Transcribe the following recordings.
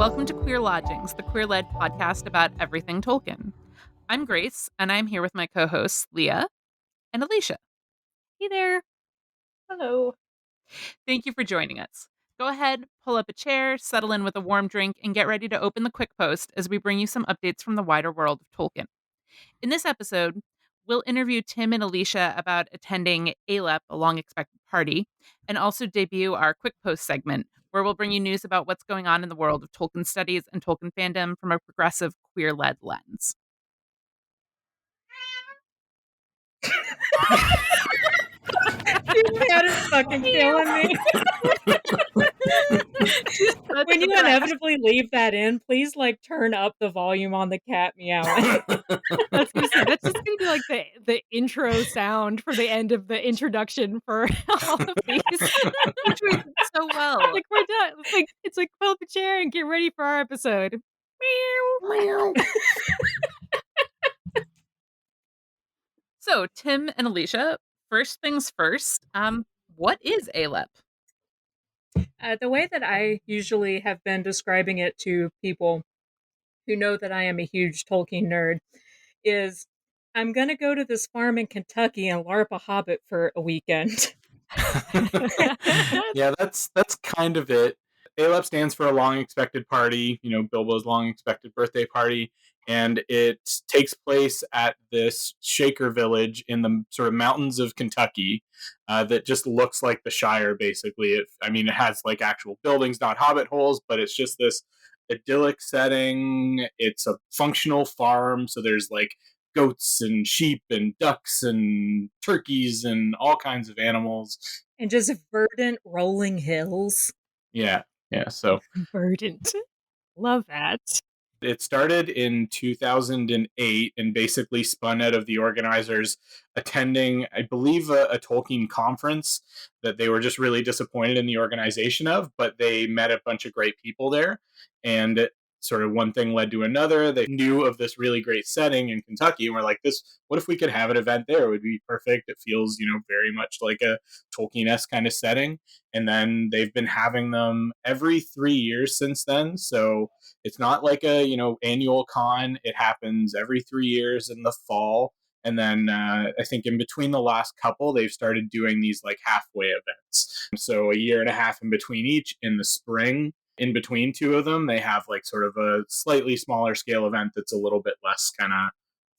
Welcome to Queer Lodgings, the queer-led podcast about everything Tolkien. I'm Grace, and I'm here with my co-hosts, Leah and Alicia. Hey there. Hello. Thank you for joining us. Go ahead, pull up a chair, settle in with a warm drink, and get ready to open the Quick Post as we bring you some updates from the wider world of Tolkien. In this episode, we'll interview Tim and Alicia about attending ALEP, a long-expected party, and also debut our Quick Post segment, where we'll bring you news about what's going on in the world of Tolkien studies and Tolkien fandom from a progressive, queer-led lens. You had it fucking killing me. When you inevitably leave that in, please turn up the volume on the cat meowing. That's just gonna be like the intro sound for the end of the introduction for all of these. So well. Like we're done. It's like pull up a chair and get ready for our episode. Meow. So, Tim and Alicia, first things first, what is ALEP? The way that I usually have been describing it to people who know that I am a huge Tolkien nerd is I'm going to go to this farm in Kentucky and LARP a hobbit for a weekend. Yeah, that's kind of it. ALEP stands for a long expected party, Bilbo's long expected birthday party, and it takes place at this Shaker village in the sort of mountains of Kentucky that just looks like the Shire, basically. It has like actual buildings, not hobbit holes, but it's just this idyllic setting. It's a functional farm, so there's like goats and sheep and ducks and turkeys and all kinds of animals. And just verdant rolling hills. Yeah, so Verdant. Love that. it started in 2008 and basically spun out of the organizers attending, I believe, a Tolkien conference that they were just really disappointed in the organization of, but they met a bunch of great people there, and sort of one thing led to another. They knew of this really great setting in Kentucky and were like, what if we could have an event there? It would be perfect. It feels, very much like a Tolkien-esque kind of setting. And then they've been having them every 3 years since then. So it's not like a, annual con. It happens every 3 years in the fall. And then I think in between the last couple, they've started doing these like halfway events. So a year and a half in between each in the spring. In between two of them, they have like sort of a slightly smaller scale event that's a little bit less kind of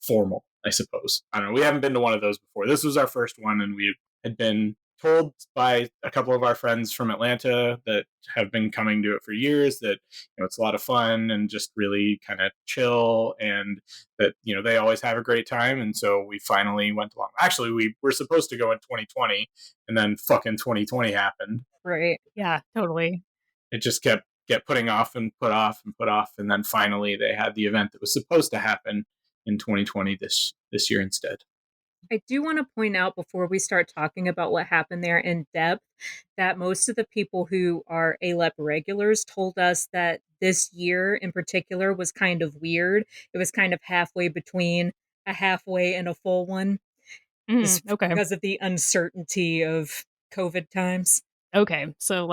formal, I suppose. I don't know. We haven't been to one of those before. This was our first one, and we had been told by a couple of our friends from Atlanta that have been coming to it for years that it's a lot of fun and just really kind of chill, and that they always have a great time. And so we finally went along. Actually, we were supposed to go in 2020, and then fucking 2020 happened. Right. Yeah, totally. It just kept putting off and put off and put off, and then finally they had the event that was supposed to happen in 2020 this year instead. I do want to point out before we start talking about what happened there in depth that most of the people who are ALEP regulars told us that this year in particular was kind of weird. It was kind of halfway between a halfway and a full one. Okay. Because of the uncertainty of COVID times. Okay, so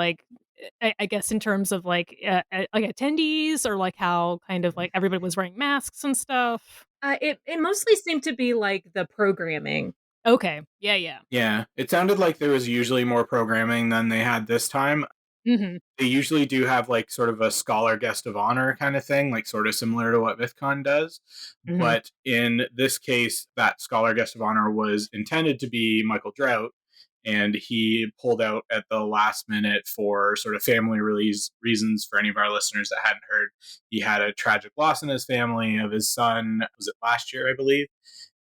I guess in terms of like attendees, or like how kind of like everybody was wearing masks and stuff. It mostly seemed to be like the programming. Okay, yeah. Yeah, it sounded like there was usually more programming than they had this time. Mm-hmm. They usually do have like sort of a scholar guest of honor kind of thing, like sort of similar to what MythCon does. Mm-hmm. But in this case, that scholar guest of honor was intended to be Michael Drought, and he pulled out at the last minute for sort of family reasons. For any of our listeners that hadn't heard, he had a tragic loss in his family of his son. Was it last year, I believe?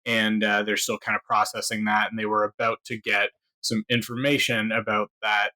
And they're still kind of processing that, and they were about to get some information about that,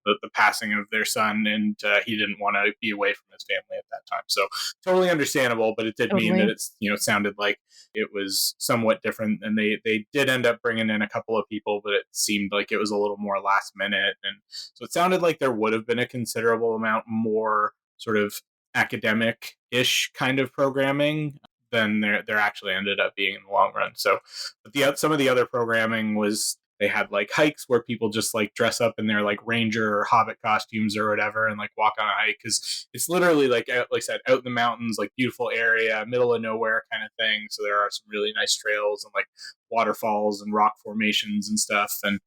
the passing of their son, and he didn't want to be away from his family at that time. So totally understandable, but it did mean that it's it sounded like it was somewhat different, and they did end up bringing in a couple of people, but it seemed like it was a little more last minute, and so it sounded like there would have been a considerable amount more sort of academic-ish kind of programming than there actually ended up being in the long run. So, but some of the other programming was They had like hikes where people just like dress up in their like ranger or hobbit costumes or whatever and like walk on a hike, because it's literally like out, like I said, out in the mountains, like beautiful area, middle of nowhere kind of thing. So there are some really nice trails and like waterfalls and rock formations and stuff. And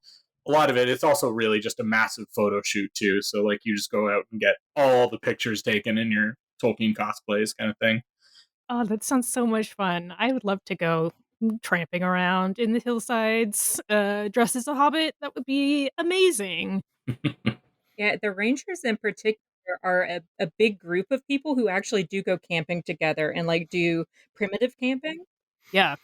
a lot of it, it's also really just a massive photo shoot too. So like you just go out and get all the pictures taken in your Tolkien cosplays kind of thing. Oh, that sounds so much fun. I would love to go tramping around in the hillsides, dressed as a hobbit. That would be amazing. Yeah, the Rangers in particular are a big group of people who actually do go camping together and like do primitive camping. Yeah.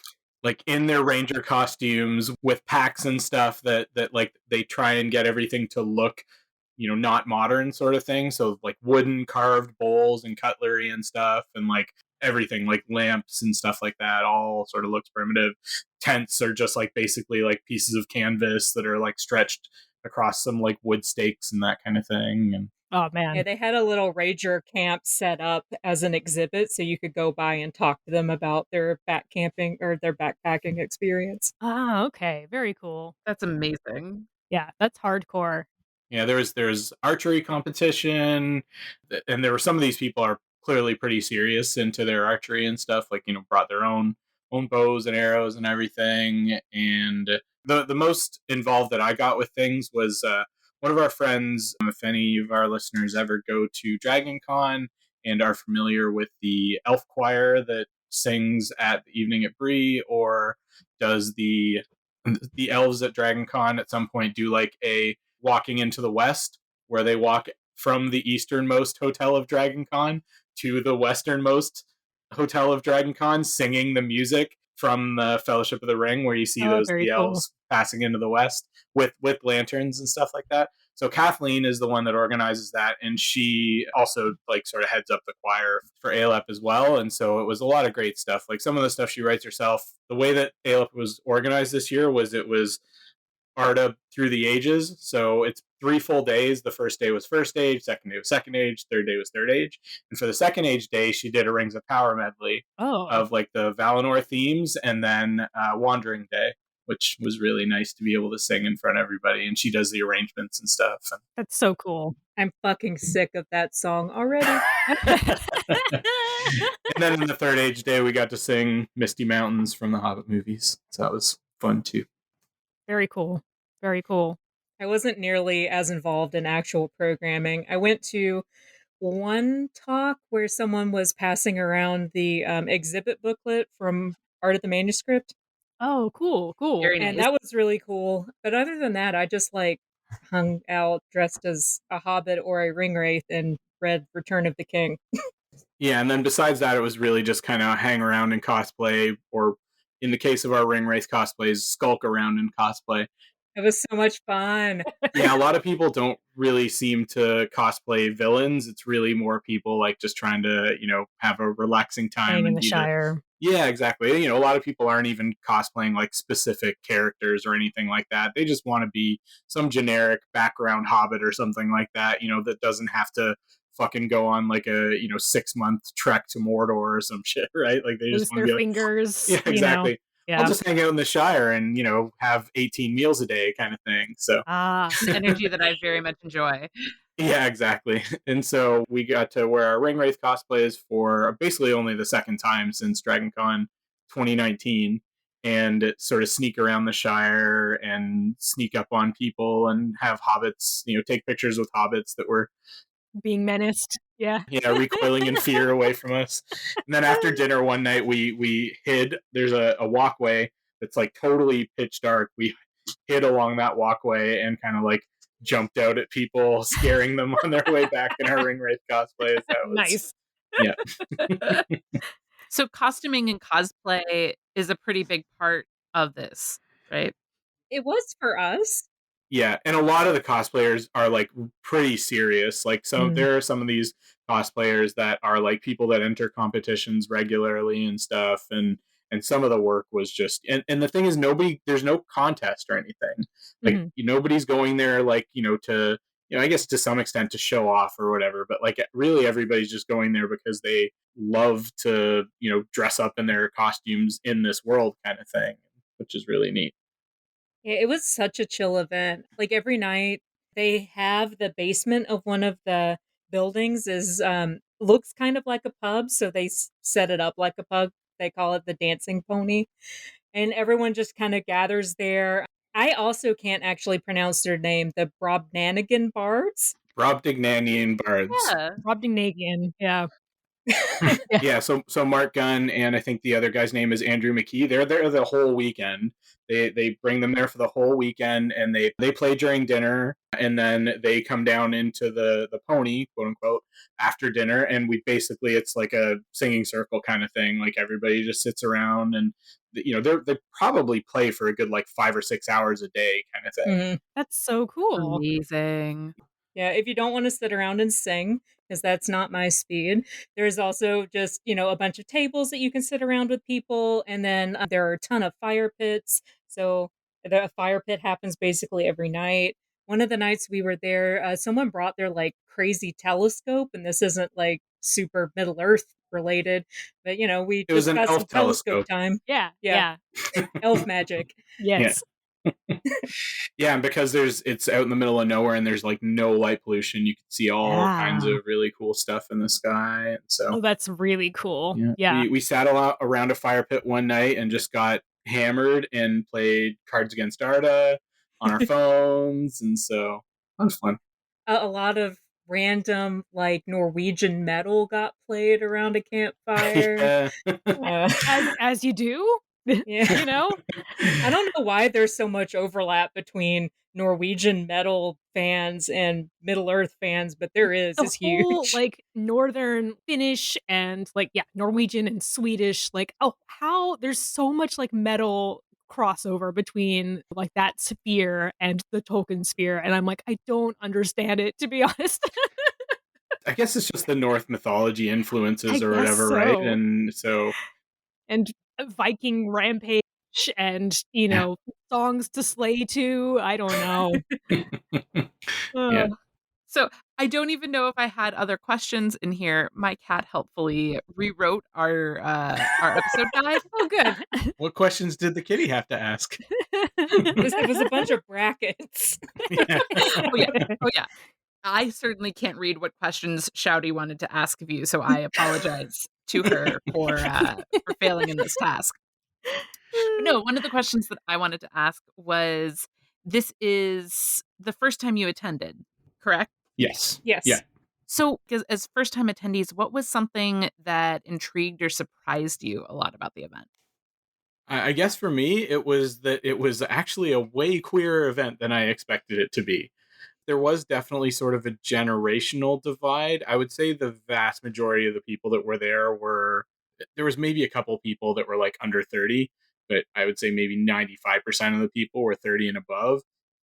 Like in their ranger costumes with packs and stuff that like they try and get everything to look, not modern sort of thing. So like wooden carved bowls and cutlery and stuff, and like everything like lamps and stuff like that all sort of looks primitive. Tents are just like basically like pieces of canvas that are like stretched across some like wood stakes and that kind of thing. And Oh Yeah, man. they had a little ranger camp set up as an exhibit so you could go by and talk to them about their back camping or their backpacking experience. Ah, okay. Very cool. That's amazing. Yeah, that's hardcore. yeah, there's archery competition, and there were some of these people are clearly pretty serious into their archery and stuff. Like brought their own bows and arrows and everything. And the most involved that I got with things was one of our friends. If any of our listeners ever go to Dragon Con and are familiar with the elf choir that sings at the evening at Bree, or does the elves at Dragon Con at some point do like a walking into the west, where they walk from the easternmost hotel of Dragon Con to the westernmost hotel of Dragon Con, singing the music from the Fellowship of the Ring, where you see Oh, those very the cool. elves passing into the west with lanterns and stuff like that. So Kathleen is the one that organizes that, and she also like sort of heads up the choir for ALEP as well. And so it was a lot of great stuff. Like some of the stuff she writes herself. The way that ALEP was organized this year was it was Arda through the ages. So it's 3 full days. The first day was first age, second day was second age, third day was third age. And for the second age day, she did a Rings of Power medley Oh, of like the Valinor themes, and then Wandering Day, which was really nice to be able to sing in front of everybody. And she does the arrangements and stuff. that's so cool. I'm fucking sick of that song already. And then in the third age day, we got to sing Misty Mountains from the Hobbit movies. So that was fun too. Very cool. Very cool. I wasn't nearly as involved in actual programming. I went to one talk where someone was passing around the exhibit booklet from Art of the Manuscript, Oh, cool. Cool. Very and nice. that was really cool. But other than that, I just like hung out dressed as a hobbit or a ringwraith and read Return of the King. Yeah, and then besides that, it was really just kind of hang around and cosplay, or in the case of our ring race cosplays, skulk around and cosplay. It was so much fun. Yeah, a lot of people don't really seem to cosplay villains. It's really more people like just trying to, have a relaxing time Hang in and the be Shire. yeah, exactly. A lot of people aren't even cosplaying like specific characters or anything like that. They just want to be some generic background hobbit or something like that, that doesn't have to fucking go on like a, 6 month trek to Mordor or some shit, right? Like they just Lose want to their be like, fingers, yeah, exactly. I'll Yeah. just hang out in the Shire and, have 18 meals a day kind of thing. So Ah. An energy that I very much enjoy. yeah, exactly. And so we got to wear our Ring Wraith cosplays for basically only the second time since DragonCon 2019, and sort of sneak around the Shire and sneak up on people and have hobbits, take pictures with hobbits that were, Being menaced. Yeah. recoiling in fear away from us. And then after dinner one night, we hid. There's a walkway that's like totally pitch dark. We hid along that walkway and kind of like jumped out at people, scaring them on their way back in our ring wraith cosplays. That was Nice. yeah. So costuming and cosplay is a pretty big part of this, right? It was for us. Yeah, and a lot of the cosplayers are like pretty serious. Like Mm. there are some of these cosplayers that are like people that enter competitions regularly and stuff, and some of the work was just and the thing is there's no contest or anything. Like Mhm. nobody's going there like, to I guess to some extent to show off or whatever, but like really everybody's just going there because they love to, dress up in their costumes in this world kind of thing, which is really neat. Yeah, it was such a chill event. Like every night, they have the basement of one of the buildings is looks kind of like a pub, so they set it up like a pub. They call it the Dancing Pony, and everyone just kind of gathers there. I also can't actually pronounce their name, the Brobdanagan Bards. Brobdingnagian bards. Yeah. Brobdingnagian, yeah. Yeah. Yeah, so Mark Gunn and I think the other guy's name is Andrew McKee. They're there the whole weekend. They bring them there for the whole weekend, and they play during dinner, and then they come down into the pony, quote unquote, after dinner, and we basically it's like a singing circle kind of thing. Like everybody just sits around, and they probably play for a good like 5 or 6 hours a day kind of thing. Mhm. That's so cool. Amazing. Yeah, if you don't want to sit around and sing, because that's not my speed, there's also just, a bunch of tables that you can sit around with people. And then there are a ton of fire pits. So the fire pit happens basically every night. One of the nights we were there, someone brought their like crazy telescope. And this isn't like super Middle Earth related, but we It was just an got some elf telescope telescope. time. Yeah, Yeah, yeah. elf magic. Yeah. Yes. Yeah, and because it's out in the middle of nowhere and there's like no light pollution, you can see all kinds Yeah. of really cool stuff in the sky. And so Oh, that's really cool. yeah, Yeah. we sat around a fire pit one night and just got hammered and played Cards Against Arda on our phones, and so that was fun. A lot of random like Norwegian metal got played around a campfire. Yeah. Uh, As you do, yeah. you know? I don't know why there's so much overlap between Norwegian metal fans and Middle Earth fans, but there is. The It's whole huge. like northern Finnish and like Norwegian and Swedish, like how there's so much like metal crossover between like that sphere and the Tolkien sphere, and I'm like, I don't understand it, to be honest. I guess it's just the North mythology I influences or guess whatever, right? so. And so And Viking rampage and songs to slay to. I don't know. yeah. Ugh. So I don't even know if I had other questions in here. My cat helpfully rewrote our episode guide. Oh, good. What questions did the kitty have to ask? It was a bunch of brackets. Yeah. Oh yeah, oh yeah. I certainly can't read what questions Shouty wanted to ask of you, so I apologize to her for failing in this task. But no, one of the questions that I wanted to ask was, this is the first time you attended, correct? Yes. Yeah. Yes. So, as first-time attendees, what was something that intrigued or surprised you a lot about the event? I guess for me, it was that it was actually a way queerer event than I expected it to be. There was definitely sort of a generational divide. I would say the vast majority of the people that were there was maybe a couple people that were like under 30, but I would say maybe 95% of the people were 30 and above.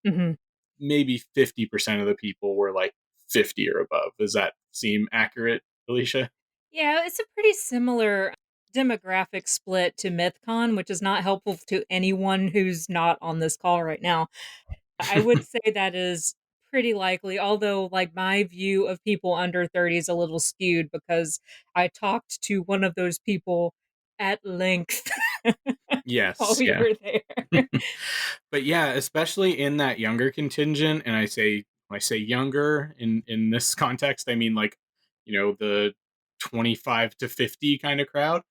Mhm. Maybe 50% of the people were like 50 or above. Does that seem accurate, Alicia? Yeah, it's a pretty similar demographic split to MythCon, which is not helpful to anyone who's not on this call right now. I would say that is pretty likely, although like my view of people under 30 is a little skewed because I talked to one of those people at length while Yes, we yeah. were there. But yeah, especially in that younger contingent, and when I say younger in this context, I mean like, the 25 to 50 kind of crowd.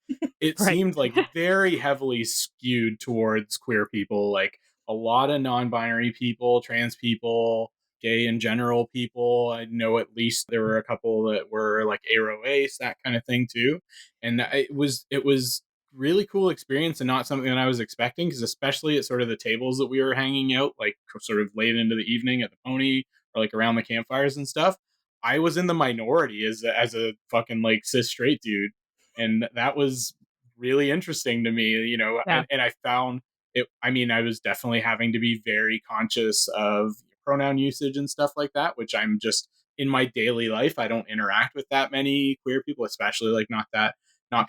It Right. seemed like very heavily skewed towards queer people, like a lot of non-binary people, trans people, gay in general people. I know at least there were a couple that were like aro ace, that kind of thing too. And it was really cool experience and not something that I was expecting, because especially at sort of the tables that we were hanging out, like sort of late into the evening at the pony or like around the campfires and stuff, I was in the minority as a fucking like cis straight dude, and that was really interesting to me, Yeah. and I found it. I mean, I was definitely having to be very conscious of pronoun usage and stuff like that, which I'm just in my daily life. I don't interact with that many queer people, especially like not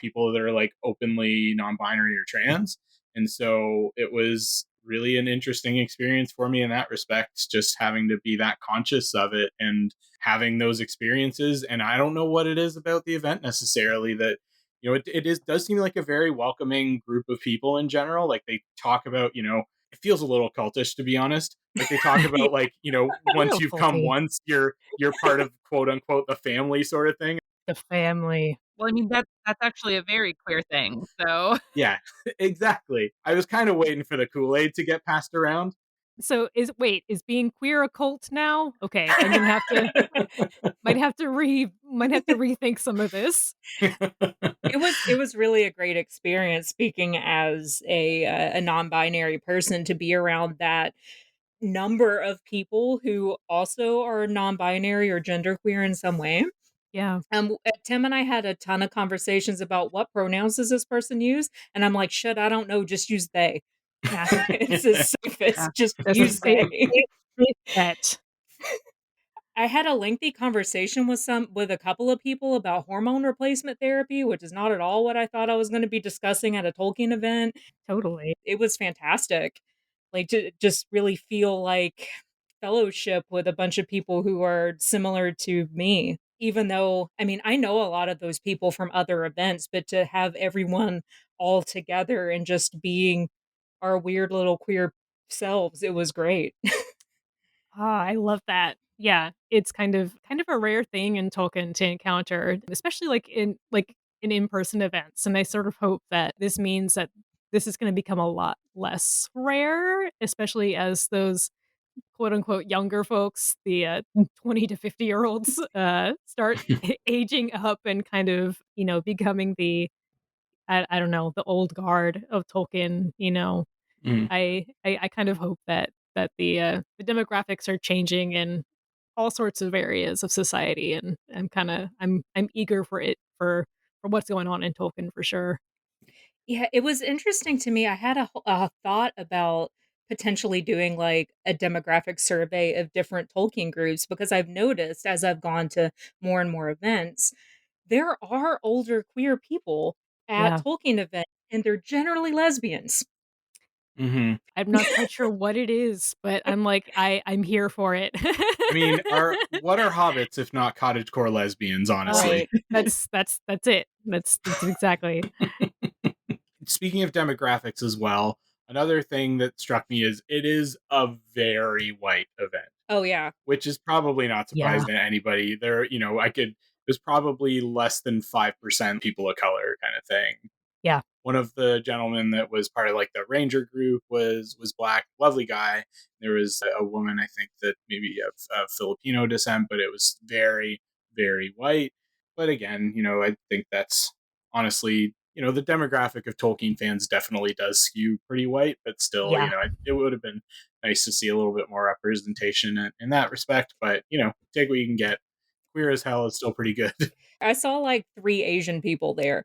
people that are like openly non-binary or trans. And so it was really an interesting experience for me in that respect, just having to be that conscious of it and having those experiences. And I don't know what it is about the event necessarily that, it does seem like a very welcoming group of people in general. Like they talk about, it feels a little cultish, to be honest. Like, they talk Yeah, about, like, a once little you've come culty. once, you're part of, quote unquote, the family sort of thing. The family. Well, I mean, that's actually a very queer thing, so Yeah, exactly. I was kind of waiting for the Kool-Aid to get passed around. So is being queer a cult now? Okay, I'm gonna have to might have to rethink some of this. It was really a great experience speaking as a non-binary person to be around that number of people who also are non-binary or genderqueer in some way. Yeah, Tim and I had a ton of conversations about what pronouns does this person use, and I'm like, "Shit, I don't know, just use they." yeah. It's the yeah. safest, just That's a use they. safe bet. I had a lengthy conversation with a couple of people about hormone replacement therapy, which is not at all what I thought I was gonna be discussing at a Tolkien event. Totally. It was fantastic. Like, to just really feel like fellowship with a bunch of people who are similar to me. Even though, I mean, I know a lot of those people from other events, but to have everyone all together and just being our weird little queer selves, it was great. Ah, I love that. Yeah, it's kind of a rare thing in Tolkien to encounter, especially like in in-person events. And I sort of hope that this means that this is going to become a lot less rare, especially as those quote unquote younger folks, the 20 to 50-year-olds, start aging up and kind of, becoming I don't know, the old guard of Tolkien, Mhm. I kind of hope that the demographics are changing in all sorts of areas of society, and I'm eager for it for what's going on in Tolkien for sure. Yeah, it was interesting to me. I had a thought about potentially doing like a demographic survey of different Tolkien groups because I've noticed as I've gone to more and more events, there are older queer people at Yeah, Tolkien events, and they're generally lesbians. Mhm. I'm not quite sure what it is, but I'm here for it. I mean, are what are hobbits if not cottagecore lesbians, honestly? Right. That's it. That's exactly. Speaking of demographics as well, another thing that struck me is it is a very white event, Oh, yeah. which is probably not Yeah, surprising to anybody. There's probably less than 5% people of color kind of thing. yeah, One of the gentlemen that was part of like the ranger group was black, lovely guy. There was a woman, I think, that maybe of Filipino descent, but it was very, very white. But again, I think that's honestly, the demographic of Tolkien fans definitely does skew pretty white, but still, yeah. it would have been nice to see a little bit more representation in that respect. But take what you can get. Queer as hell is still pretty good. I saw like 3 Asian people there,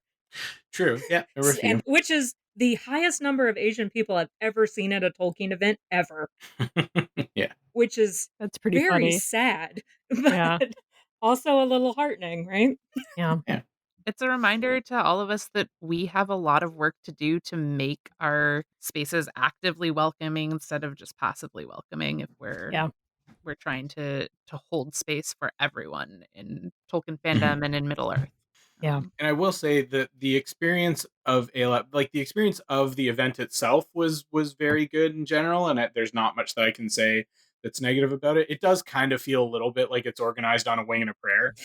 True. Yeah, there were a few. and which is the highest number of Asian people I've ever seen at a Tolkien event ever, Yeah. which is That's pretty very funny. sad, Yeah, but also a little heartening, right? yeah, Yeah. It's a reminder to all of us that we have a lot of work to do to make our spaces actively welcoming instead of just passively welcoming if yeah, we're trying to hold space for everyone in Tolkien Mhm. fandom and in Middle Earth. yeah, And I will say that the experience of ALEP, like the experience of the event itself, was very good in general, and there's not much that I can say that's negative about it. It does kind of feel a little bit like it's organized on a wing and a prayer.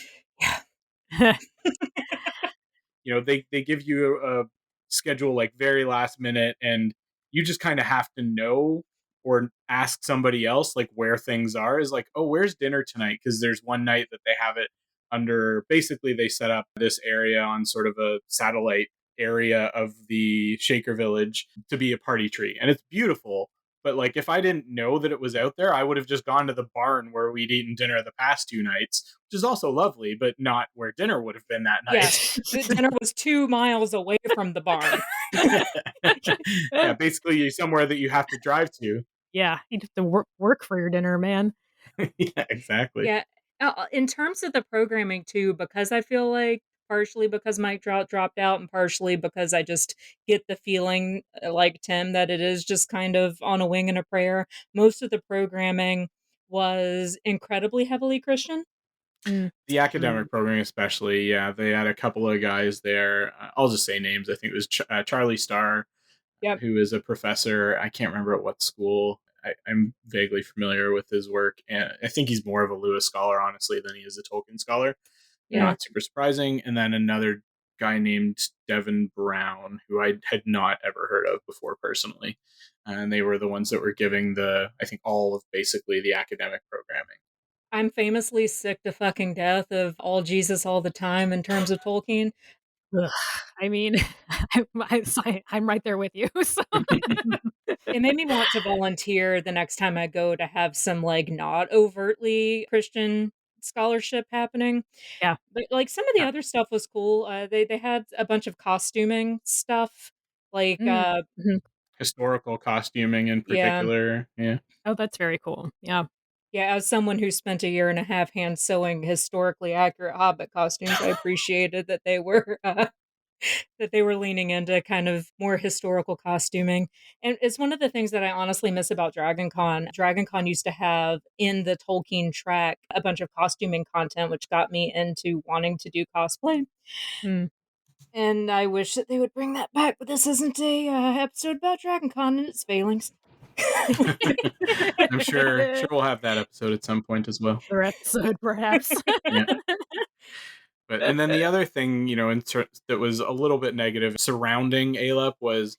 Yeah. They give you a schedule like very last minute, and you just kind of have to know or ask somebody else like where things are. Is like, oh, where's dinner tonight? Because there's one night that they have it under, basically they set up this area on sort of a satellite area of the Shaker village to be a party tree, and it's beautiful. But like, if I didn't know that it was out there, I would have just gone to the barn where we'd eaten dinner the past 2 nights, which is also lovely, but not where dinner would have been that Yeah, night. the dinner was 2 miles away from the barn. Yeah, basically somewhere that you have to drive to. yeah. You have to work for your dinner, man. Yeah, exactly. Yeah, in terms of the programming too, because I feel like partially because Mike Trout dropped out and partially because I just get the feeling, like Tim, that it is just kind of on a wing and a prayer, most of the programming was incredibly heavily Christian. Mm, The Mm. academic program, especially, yeah, they had a couple of guys there. I'll just say names. I think it was Charlie Starr, Yep. who is a professor. I can't remember at what school. I'm vaguely familiar with his work, and I think he's more of a Lewis scholar, honestly, than he is a Tolkien scholar. Yeah. Not super surprising. And then another guy named Devin Brown, who I had not ever heard of before personally. And they were the ones that were giving I think, all of basically the academic programming. I'm famously sick to fucking death of all Jesus all the time in terms of Tolkien. Ugh, I mean, I'm right there with you. So. It made me want to volunteer the next time I go to have some, like, not overtly Christian scholarship happening. Yeah. But, like, some of the other stuff was cool. They had a bunch of costuming stuff, like, Mhm. Historical costuming in yeah. particular. Yeah. Oh, that's very cool. Yeah. Yeah, as someone who spent a year and a half hand sewing historically accurate Hobbit costumes, I appreciated that they were, that they were leaning into kind of more historical costuming. And it's one of the things that I honestly miss about Dragon Con. Dragon Con used to have in the Tolkien track a bunch of costuming content, which got me into wanting to do cosplay. Mm. And I wish that they would bring that back, but this isn't a episode about Dragon Con and its failings. I'm sure we'll have that episode at some point as well. Or episode, perhaps. Yeah. But and then the other thing, that was a little bit negative surrounding ALEP was,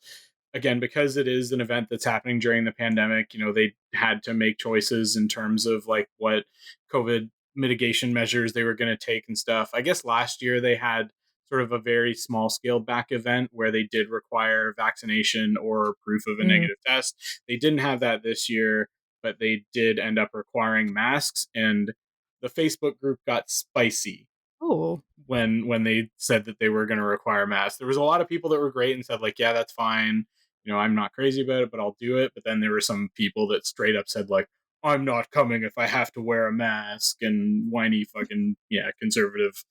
again, because it is an event that's happening during the pandemic, they had to make choices in terms of like what COVID mitigation measures they were going to take and stuff. I guess last year they had sort of a very small scaled back event where they did require vaccination or proof of a negative test. They didn't have that this year, but they did end up requiring masks, and the Facebook group got spicy Oh. when they said that they were going to require masks. There was a lot of people that were great and said like, yeah, that's fine. I'm not crazy about it, but I'll do it. But then there were some people that straight up said like, I'm not coming if I have to wear a mask, and whiny fucking, conservative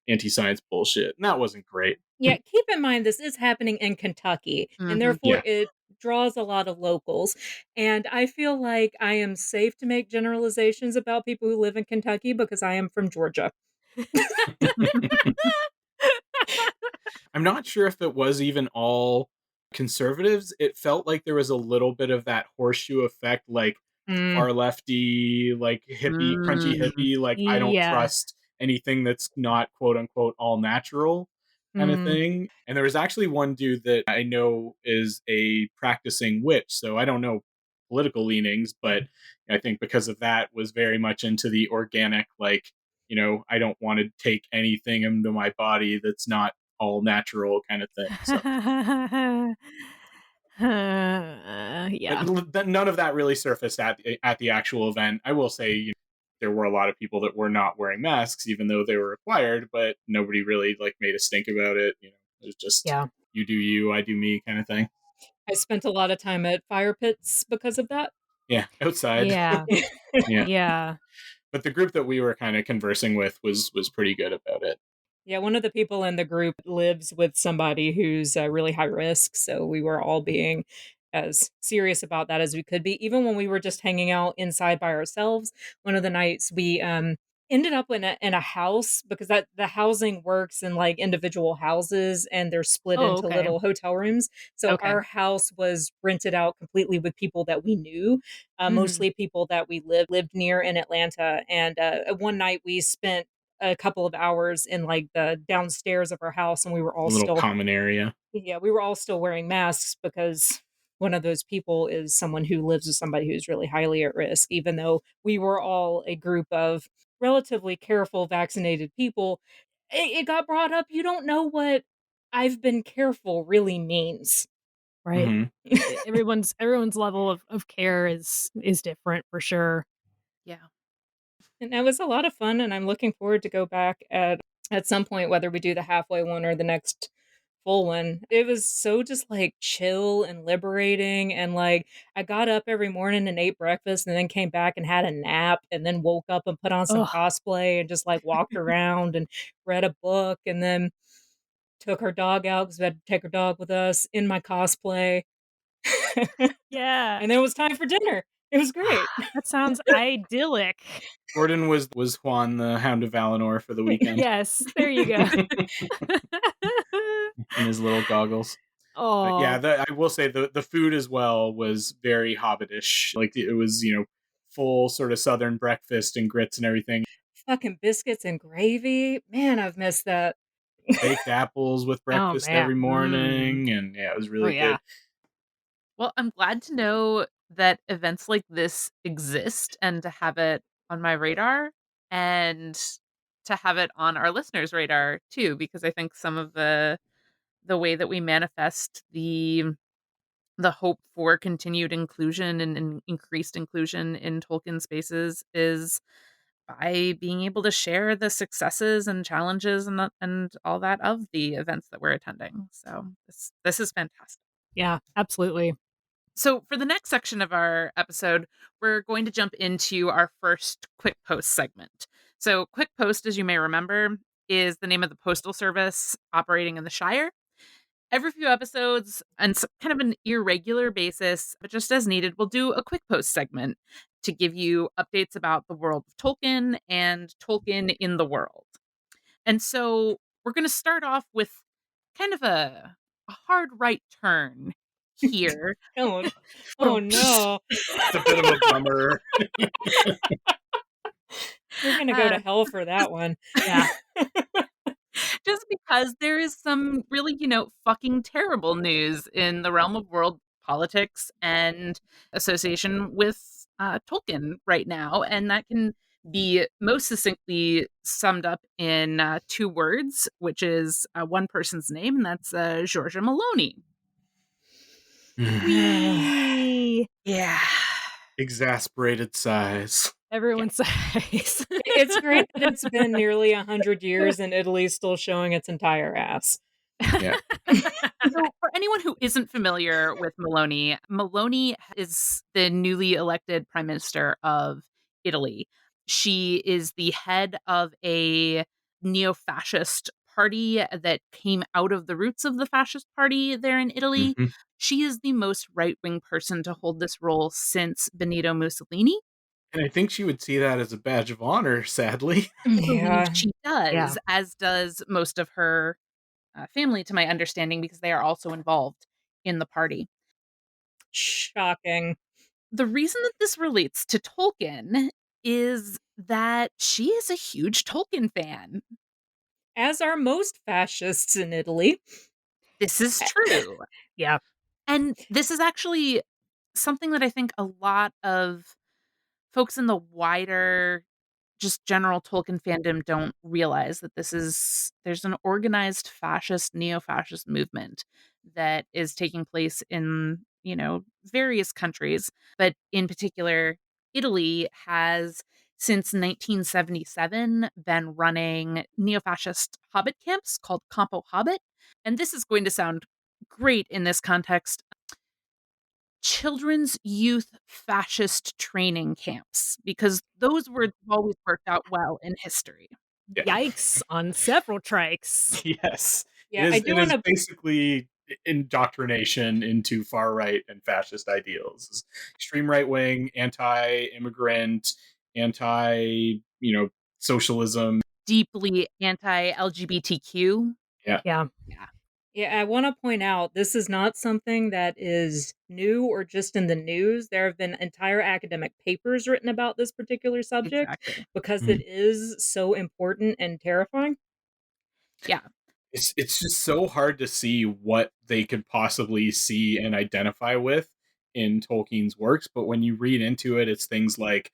anti-science bullshit. And that wasn't great. Yeah, keep in mind this is happening in Kentucky, and therefore Yeah. it draws a lot of locals. And I feel like I am safe to make generalizations about people who live in Kentucky because I am from Georgia. I'm not sure if it was even all conservatives. It felt like there was a little bit of that horseshoe effect, like far lefty, like hippie, crunchy hippie, like I don't Yeah. trust anything that's not quote unquote all natural kind of thing. And there was actually one dude that I know is a practicing witch, so I don't know political leanings, but I think because of that was very much into the organic, like, I don't want to take anything into my body that's not all natural kind of thing. So. Yeah. But none of that really surfaced at the actual event. I will say, there were a lot of people that were not wearing masks, even though they were required, but nobody really like made a stink about it. It was just, Yeah. you do you, I do me kind of thing. I spent a lot of time at fire pits because of that. Yeah, outside. Yeah. Yeah. Yeah. But the group that we were kind of conversing with was pretty good about it. Yeah, one of the people in the group lives with somebody who's really high risk, so we were all being as serious about that as we could be. Even when we were just hanging out inside by ourselves, one of the nights we ended up in a house because that the housing works in like individual houses and they're split Oh, into okay. little hotel rooms. So Okay. our house was rented out completely with people that we knew, mostly people that we lived near in Atlanta. And one night we spent a couple of hours in like the downstairs of our house and we were A all little still common area. yeah, we were all still wearing masks because one of those people is someone who lives with somebody who's really highly at risk, even though we were all a group of relatively careful vaccinated people. It got brought up. You don't know what I've been careful really means. Right. Mm-hmm. Everyone's level of care is different for sure. Yeah. And that was a lot of fun, and I'm looking forward to go back at some point, whether we do the halfway one or the next full one. It was so just like chill and liberating, and like I got up every morning and ate breakfast and then came back and had a nap and then woke up and put on some Ugh. cosplay and just like walked around and read a book and then took her dog out because we had to take her dog with us in my cosplay. Yeah. And then it was time for dinner. It was great. That sounds idyllic. Gordon was Juan, the Hound of Valinor, for the weekend. Yes, there you go. In his little goggles. But yeah, Oh, I will say the food as well was very hobbitish. Like it was, full sort of southern breakfast and grits and everything. Fucking biscuits and gravy. Man, I've missed that. Baked apples with oh breakfast every man. morning, and yeah, it was Oh really yeah. good. Well, I'm glad to know that events like this exist and to have it on my radar and to have it on our listeners' radar too, because I think some of the way that we manifest the hope for continued inclusion and increased inclusion in Tolkien spaces is by being able to share the successes and challenges and all that of the events that we're attending. So this is fantastic. Yeah, absolutely. So, for the next section of our episode, we're going to jump into our first Quick Post segment. So, Quick Post, as you may remember, is the name of the postal service operating in the Shire. Every few episodes, and kind of an irregular basis, but just as needed, we'll do a Quick Post segment to give you updates about the world of Tolkien and Tolkien in the world. And so, we're going to start off with kind of a hard right turn here. Oh, oh no. It's a bit of a bummer. You're gonna go to Uh, hell for that one. Yeah. just because there is some really, fucking terrible news in the realm of world politics and association with Tolkien right now. And that can be most succinctly summed up in two words, which is one person's name, and that's Georgia Maloney. Wee. Yeah. Exasperated sighs. Everyone sighs. It's great that it's been nearly 100 years and Italy's still showing its entire ass. Yeah. So, for anyone who isn't familiar with Maloney, Maloney is the newly elected prime minister of Italy. She is the head of a neo fascist party that came out of the roots of the fascist party there in Italy. Mhm. She is the most right wing person to hold this role since Benito Mussolini. And I think she would see that as a badge of honor, sadly. I believe Yeah. she Yeah. does, as does most of her family, to my understanding, because they are also involved in the party. Shocking. The reason that this relates to Tolkien is that she is a huge Tolkien fan. As are most fascists in Italy. This is true. Yeah. And this is actually something that I think a lot of folks in the wider just general Tolkien fandom don't realize that there's an organized fascist, neo-fascist movement that is taking place in, various countries, but in particular, Italy has since 1977 been running neo-fascist hobbit camps called Campo Hobbit, and this is going to sound great in this context. Children's youth fascist training camps, because those words have always worked out well in history. Yeah. Yikes on several trikes. Yes. Yeah, I It do is want to. basically indoctrination into far right and fascist ideals. It's extreme right wing, anti immigrant, anti, socialism. Deeply anti-LGBTQ. Yeah. Yeah. Yeah, Yeah, I want to point out this is not something that is new or just in the news. There have been entire academic papers written about this particular subject exactly. because Mhm. it is so important and terrifying. Yeah. It's just so hard to see what they could possibly see and identify with in Tolkien's works. But when you read into it, it's things like,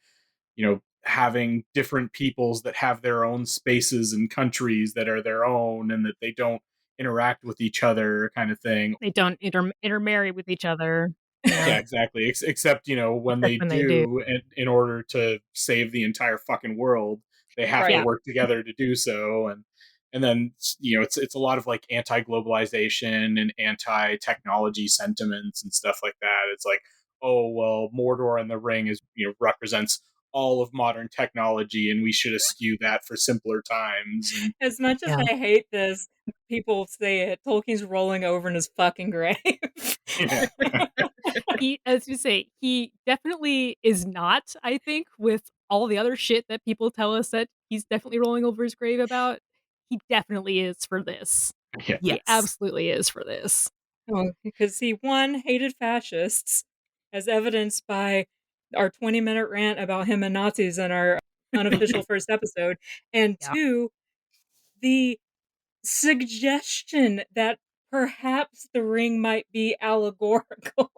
having different peoples that have their own spaces and countries that are their own and that they don't interact with each other, kind of thing. They don't intermarry with each other. Yeah, Yeah. exactly. Except, when Except they when they do. do, in order to save the entire fucking world, they have to Right. Yeah. work together to do so. And then, it's a lot of like anti-globalization and anti-technology sentiments and stuff like that. It's like, oh well, Mordor and the Ring is, represents all of modern technology, and we should eschew that for simpler times. And As much as Yeah. I hate this, people say it. Tolkien's rolling over in his fucking grave. yeah, He, as you say, he definitely is not, I think, with all the other shit that people tell us that he's definitely rolling over his grave about. He definitely is for this. yeah. He Yes. absolutely is for this. Oh, because he, one, hated fascists, as evidenced by our 20-minute rant about him and Nazis in our unofficial first episode, and Yeah. two, the suggestion that perhaps the ring might be allegorical.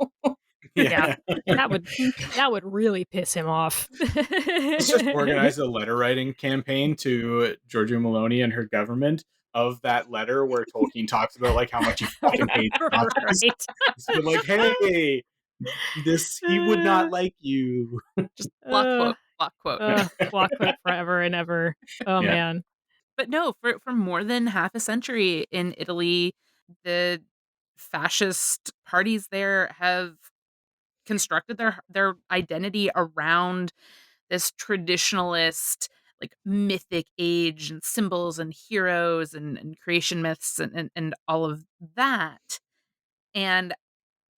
Yeah. That would really piss him off. Let's just organize a letter writing campaign to Giorgio Maloney and her government of that letter where Tolkien talks about like how much he fucking hates Nazis. Right. So like, hey, he would not like you. Just block Uh, quote, block quote. block quote forever and ever. Oh Yeah. man. But no, for more than half a century in Italy, the fascist parties there have constructed their identity around this traditionalist, like mythic age and symbols and heroes and creation myths and all of that. And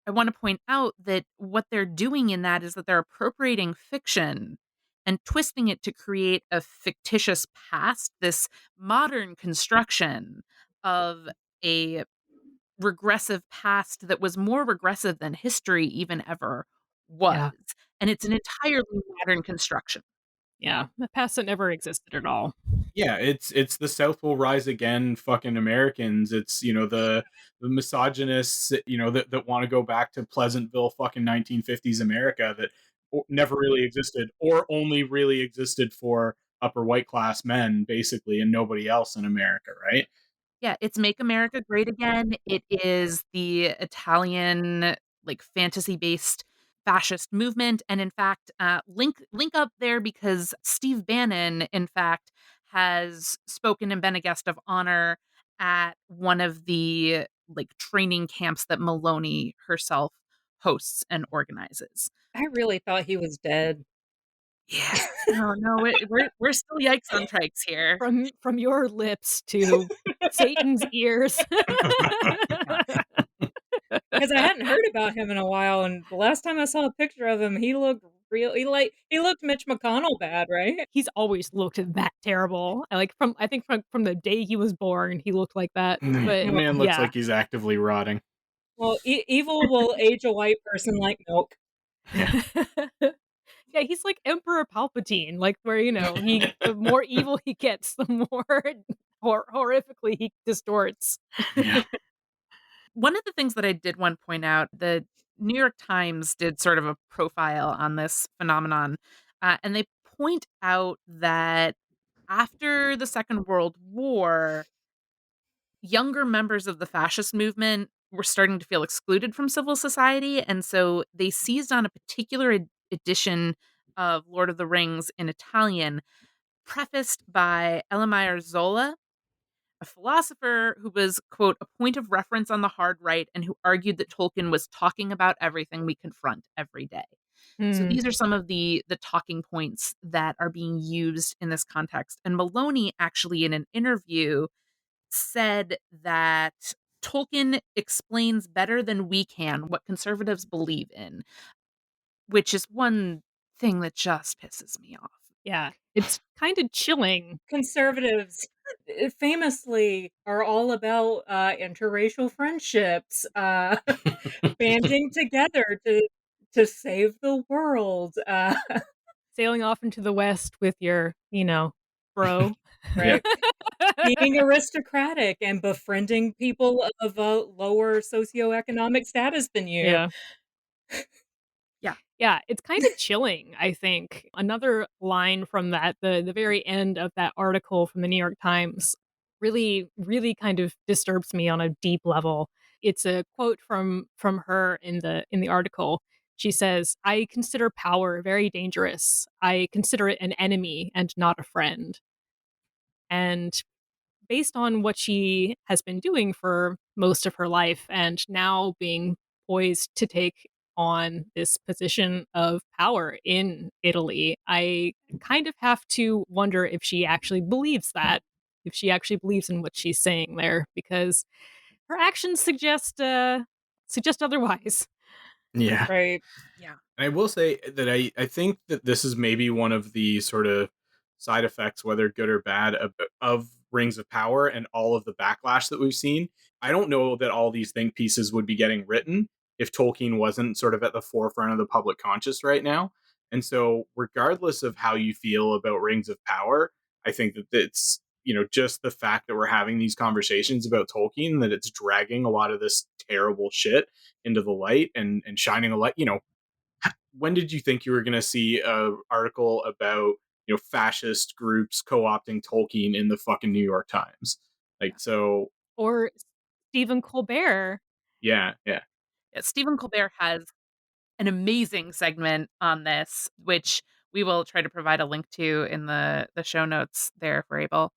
I want to point out that what they're doing in that is that they're appropriating fiction and twisting it to create a fictitious past, this modern construction of a regressive past that was more regressive than history even ever was. Yeah. And it's an entirely modern construction. Yeah. The past that never existed at all. Yeah, it's the South will rise again fucking Americans. It's, you know, the misogynists, you know, that want to go back to Pleasantville fucking 1950s America that never really existed or only really existed for upper white class men basically and nobody else in America, right? Yeah, it's Make America Great Again. It is the Italian, like, fantasy-based fascist movement, and in fact, link up there because Steve Bannon, in fact, has spoken and been a guest of honor at one of the, like, training camps that Maloney herself hosts and organizes. I really thought he was dead. Yeah. No, we're still yikes on trikes here. From your lips to Satan's ears. Because I hadn't heard about him in a while, and the last time I saw a picture of him, he looked he looked Mitch McConnell bad, right? He's always looked that terrible. Like from the day he was born, he looked like that. But The man looks yeah. like he's actively rotting. Well, evil will age a white person like milk. Yeah, he's like Emperor Palpatine, like where the more evil he gets, the more horrifically he distorts. Yeah. One of the things that I did want to point out, the New York Times did sort of a profile on this phenomenon, and they point out that after the Second World War, younger members of the fascist movement were starting to feel excluded from civil society, and so they seized on a particular edition of Lord of the Rings in Italian, prefaced by Elimir Zola, a philosopher who was, quote, a point of reference on the hard right and who argued that Tolkien was talking about everything we confront every day. So Hmm. these are some of the talking points that are being used in this context. And Maloney actually in an interview said that Tolkien explains better than we can what conservatives believe in, which is one thing that just pisses me off. Yeah, it's kind of chilling. Conservatives famously are all about interracial friendships, banding together to save the world. Sailing off into the west with your, bro. Right. Being aristocratic and befriending people of a lower socioeconomic status than you. Yeah. Yeah. Yeah, it's kind of chilling, I think. Another line from the very end of that article from the New York Times really, really kind of disturbs me on a deep level. It's a quote from her in the article. She says, "I consider power very dangerous. I consider it an enemy and not a friend." And based on what she has been doing for most of her life and now being poised to take on this position of power in Italy, I kind of have to wonder if she actually believes that, if she actually believes in what she's saying there, because her actions suggest otherwise. Yeah. Right. Yeah. And I will say that I think that this is maybe one of the sort of side effects, whether good or bad, of Rings of Power and all of the backlash that we've seen I don't know that all these think pieces would be getting written if Tolkien wasn't sort of at the forefront of the public conscious right now. And so, regardless of how you feel about Rings of Power, I think that it's, just the fact that we're having these conversations about Tolkien, that it's dragging a lot of this terrible shit into the light and shining a light. When did you think you were going to see a article about, fascist groups co-opting Tolkien in the fucking New York Times? Like, so Or Stephen Colbert. yeah, yeah. Yeah, Stephen Colbert has an amazing segment on this, which we will try to provide a link to in the show notes there if we're able.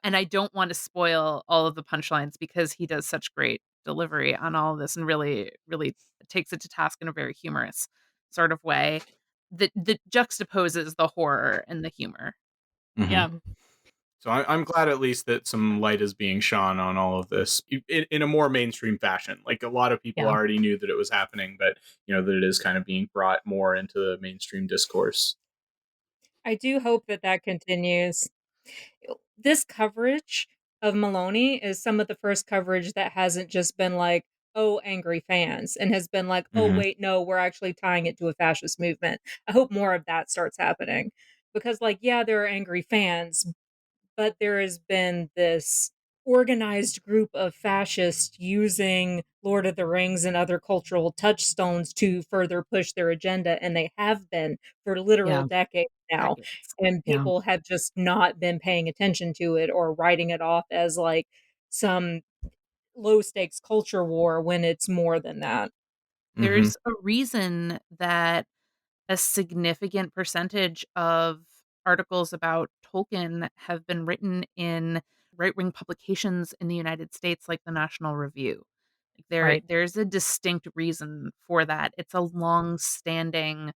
And I don't want to spoil all of the punchlines because he does such great delivery on all of this and really, really takes it to task in a very humorous sort of way that juxtaposes the horror and the humor. Mm-hmm. Yeah. So I'm glad at least that some light is being shone on all of this in a more mainstream fashion. Like, a lot of people already knew that it was happening, but that it is kind of being brought more into the mainstream discourse. I do hope that continues. This coverage of Maloney is some of the first coverage that hasn't just been like, oh, angry fans, and has been like, oh, wait, no, we're actually tying it to a fascist movement. I hope more of that starts happening because, like, yeah, there are angry fans, but there has been this organized group of fascists using Lord of the Rings and other cultural touchstones to further push their agenda, and they have been for literal decades now. And people have just not been paying attention to it or writing it off as like some low stakes culture war when it's more than that. There's a reason that a significant percentage of articles about Tolkien have been written in right-wing publications in the United States, like the National Review. Like, there's a distinct reason for that. It's a long-standing,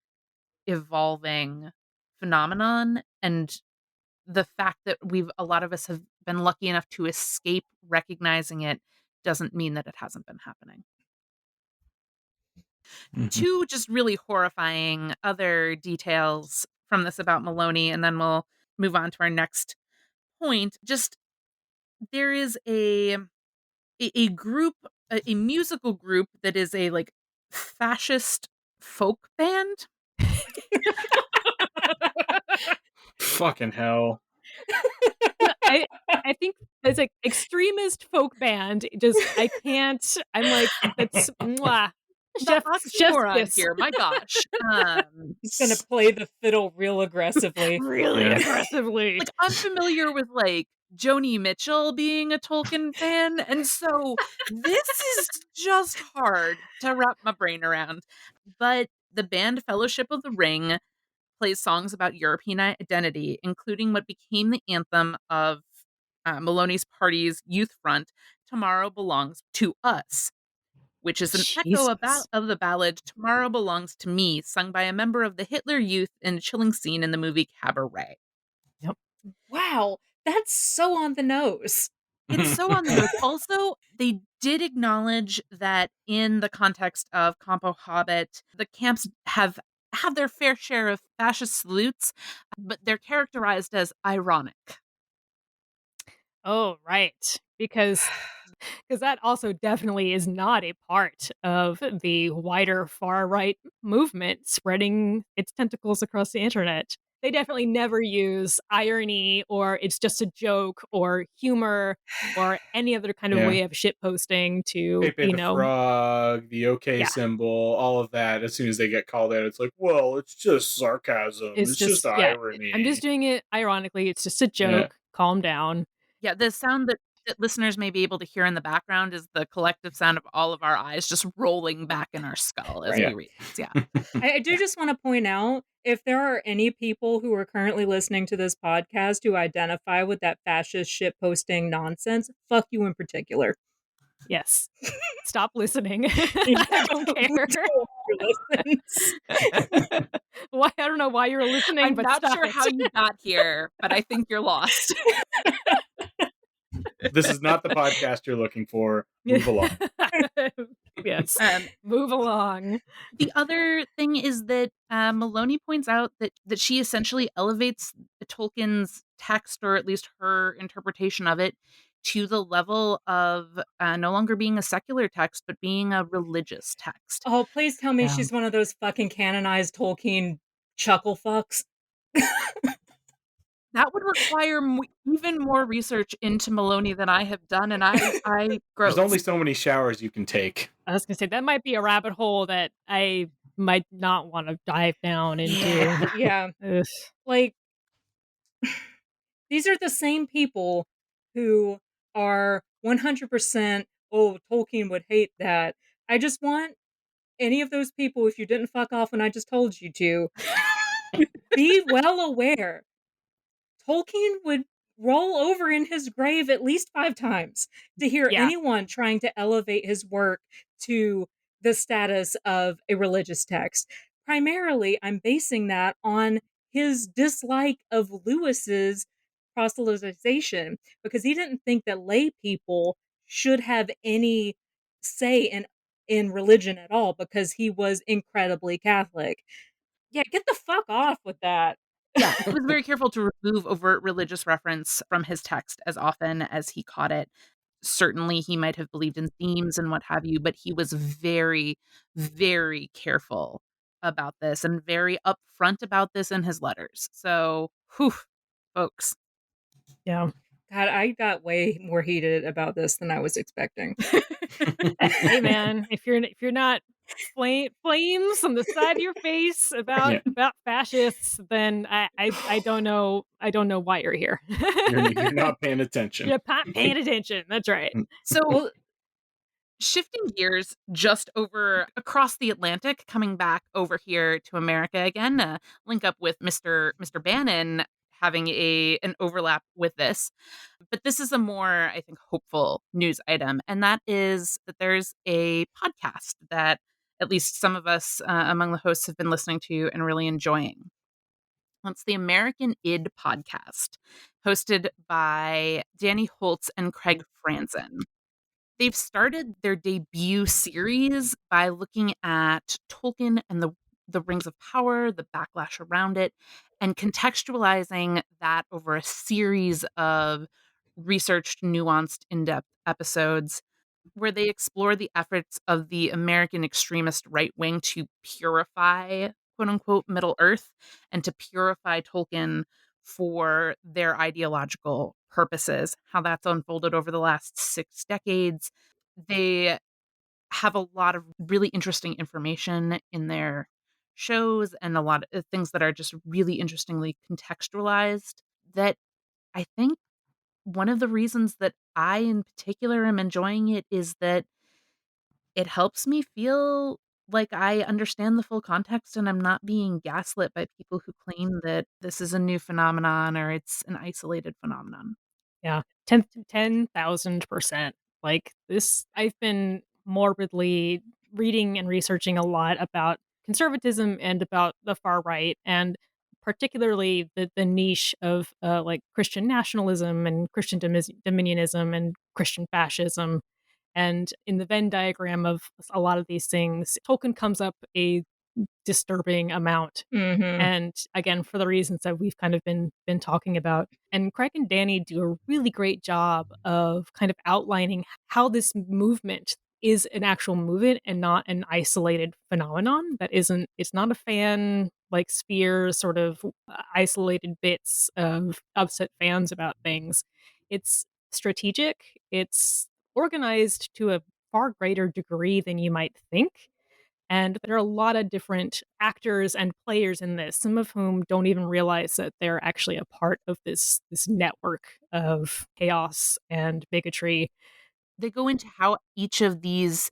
evolving phenomenon, and the fact that a lot of us have been lucky enough to escape recognizing it doesn't mean that it hasn't been happening. Two just really horrifying other details from this about Maloney, and then we'll move on to our next point. Just, there is a group, a musical group that is a, like, fascist folk band. Fucking hell. I think as an extremist folk band, I can't. I'm like, that's mwah. The oxymoron kiss. here, my gosh. He's gonna play the fiddle real aggressively. Really aggressively. Like, I'm familiar with, like, Joni Mitchell being a Tolkien fan, and so this is just hard to wrap my brain around. But the band Fellowship of the Ring plays songs about European identity, including what became the anthem of Maloney's party's youth front, Tomorrow Belongs to Us, which is an echo of the ballad Tomorrow Belongs to Me, sung by a member of the Hitler Youth in a chilling scene in the movie Cabaret. Yep. Wow, that's so on the nose. It's so on the nose. Also, they did acknowledge that in the context of Campo Hobbit, the camps have their fair share of fascist salutes, but they're characterized as ironic. Oh, right. Because that also definitely is not a part of the wider far right movement spreading its tentacles across the internet. They definitely never use irony or it's just a joke or humor or any other kind of way of shitposting to, Pepe the Frog, the OK symbol, all of that. As soon as they get called out, it's like, well, it's just sarcasm. It's just irony. I'm just doing it ironically. It's just a joke. Calm down. Yeah, the sound that listeners may be able to hear in the background is the collective sound of all of our eyes just rolling back in our skull as we read this. Yeah. I do just want to point out, if there are any people who are currently listening to this podcast who identify with that fascist shit posting nonsense, fuck you in particular. Yes. Stop listening. I don't care. Why? I don't know why you're listening. I'm but not sure it. how you got here, but I think you're lost. This is not the podcast you're looking for. Move along. Yes. Move along. The other thing is that Maloney points out that she essentially elevates Tolkien's text, or at least her interpretation of it, to the level of no longer being a secular text, but being a religious text. Oh, please tell me Yeah. she's one of those fucking canonized Tolkien chuckle fucks. That would require even more research into Maloney than I have done, and I There's gross. only so many showers you can take. I was gonna say that might be a rabbit hole that I might not want to dive down into. Yeah. Ugh. Like, these are the same people who are 100%, oh, Tolkien would hate that. I just want any of those people, if you didn't fuck off when I just told you to, be well aware Tolkien would roll over in his grave at least 5 times to hear Yeah. anyone trying to elevate his work to the status of a religious text. Primarily, I'm basing that on his dislike of Lewis's proselytization because he didn't think that lay people should have any say in religion at all because he was incredibly Catholic. Yeah, get the fuck off with that. Yeah, he was very careful to remove overt religious reference from his text as often as he caught it. Certainly, he might have believed in themes and what have you, but he was very, very careful about this and very upfront about this in his letters. So, whew, folks. Yeah. God, I got way more heated about this than I was expecting. Hey man, if you're not flames on the side of your face Yeah. about fascists, then I don't know why you're here. You're not paying attention. You're not paying attention. That's right. So, Well, shifting gears just over across the Atlantic, coming back over here to America again, link up with Mr. Bannon having an overlap with this. But this is a more, I think, hopeful news item, and that is that there's a podcast that at least some of us among the hosts have been listening to and really enjoying. It's the American Id podcast, hosted by Danny Holtz and Craig Franzen. They've started their debut series by looking at Tolkien and the Rings of Power, the backlash around it, and contextualizing that over a series of researched, nuanced, in-depth episodes where they explore the efforts of the American extremist right wing to purify, quote unquote, Middle Earth and to purify Tolkien for their ideological purposes, how that's unfolded over the last 6 decades. They have a lot of really interesting information in their shows and a lot of things that are just really interestingly contextualized that I think one of the reasons that I in particular am enjoying it is that it helps me feel like I understand the full context and I'm not being gaslit by people who claim that this is a new phenomenon or it's an isolated phenomenon. Yeah. 10,000%. Like this, I've been morbidly reading and researching a lot about conservatism and about the far right, and particularly the niche of like Christian nationalism and Christian dominionism and Christian fascism. And in the Venn diagram of a lot of these things, Tolkien comes up a disturbing amount, mhm. and again for the reasons that we've kind of been talking about. And Craig and Danny do a really great job of kind of outlining how this movement is an actual movement and not an isolated phenomenon that isn't it's not a fan like sphere sort of isolated bits of upset fans about things. It's strategic, it's organized to a far greater degree than you might think, and there are a lot of different actors and players in this, some of whom don't even realize that they're actually a part of this network of chaos and bigotry. They go into how each of these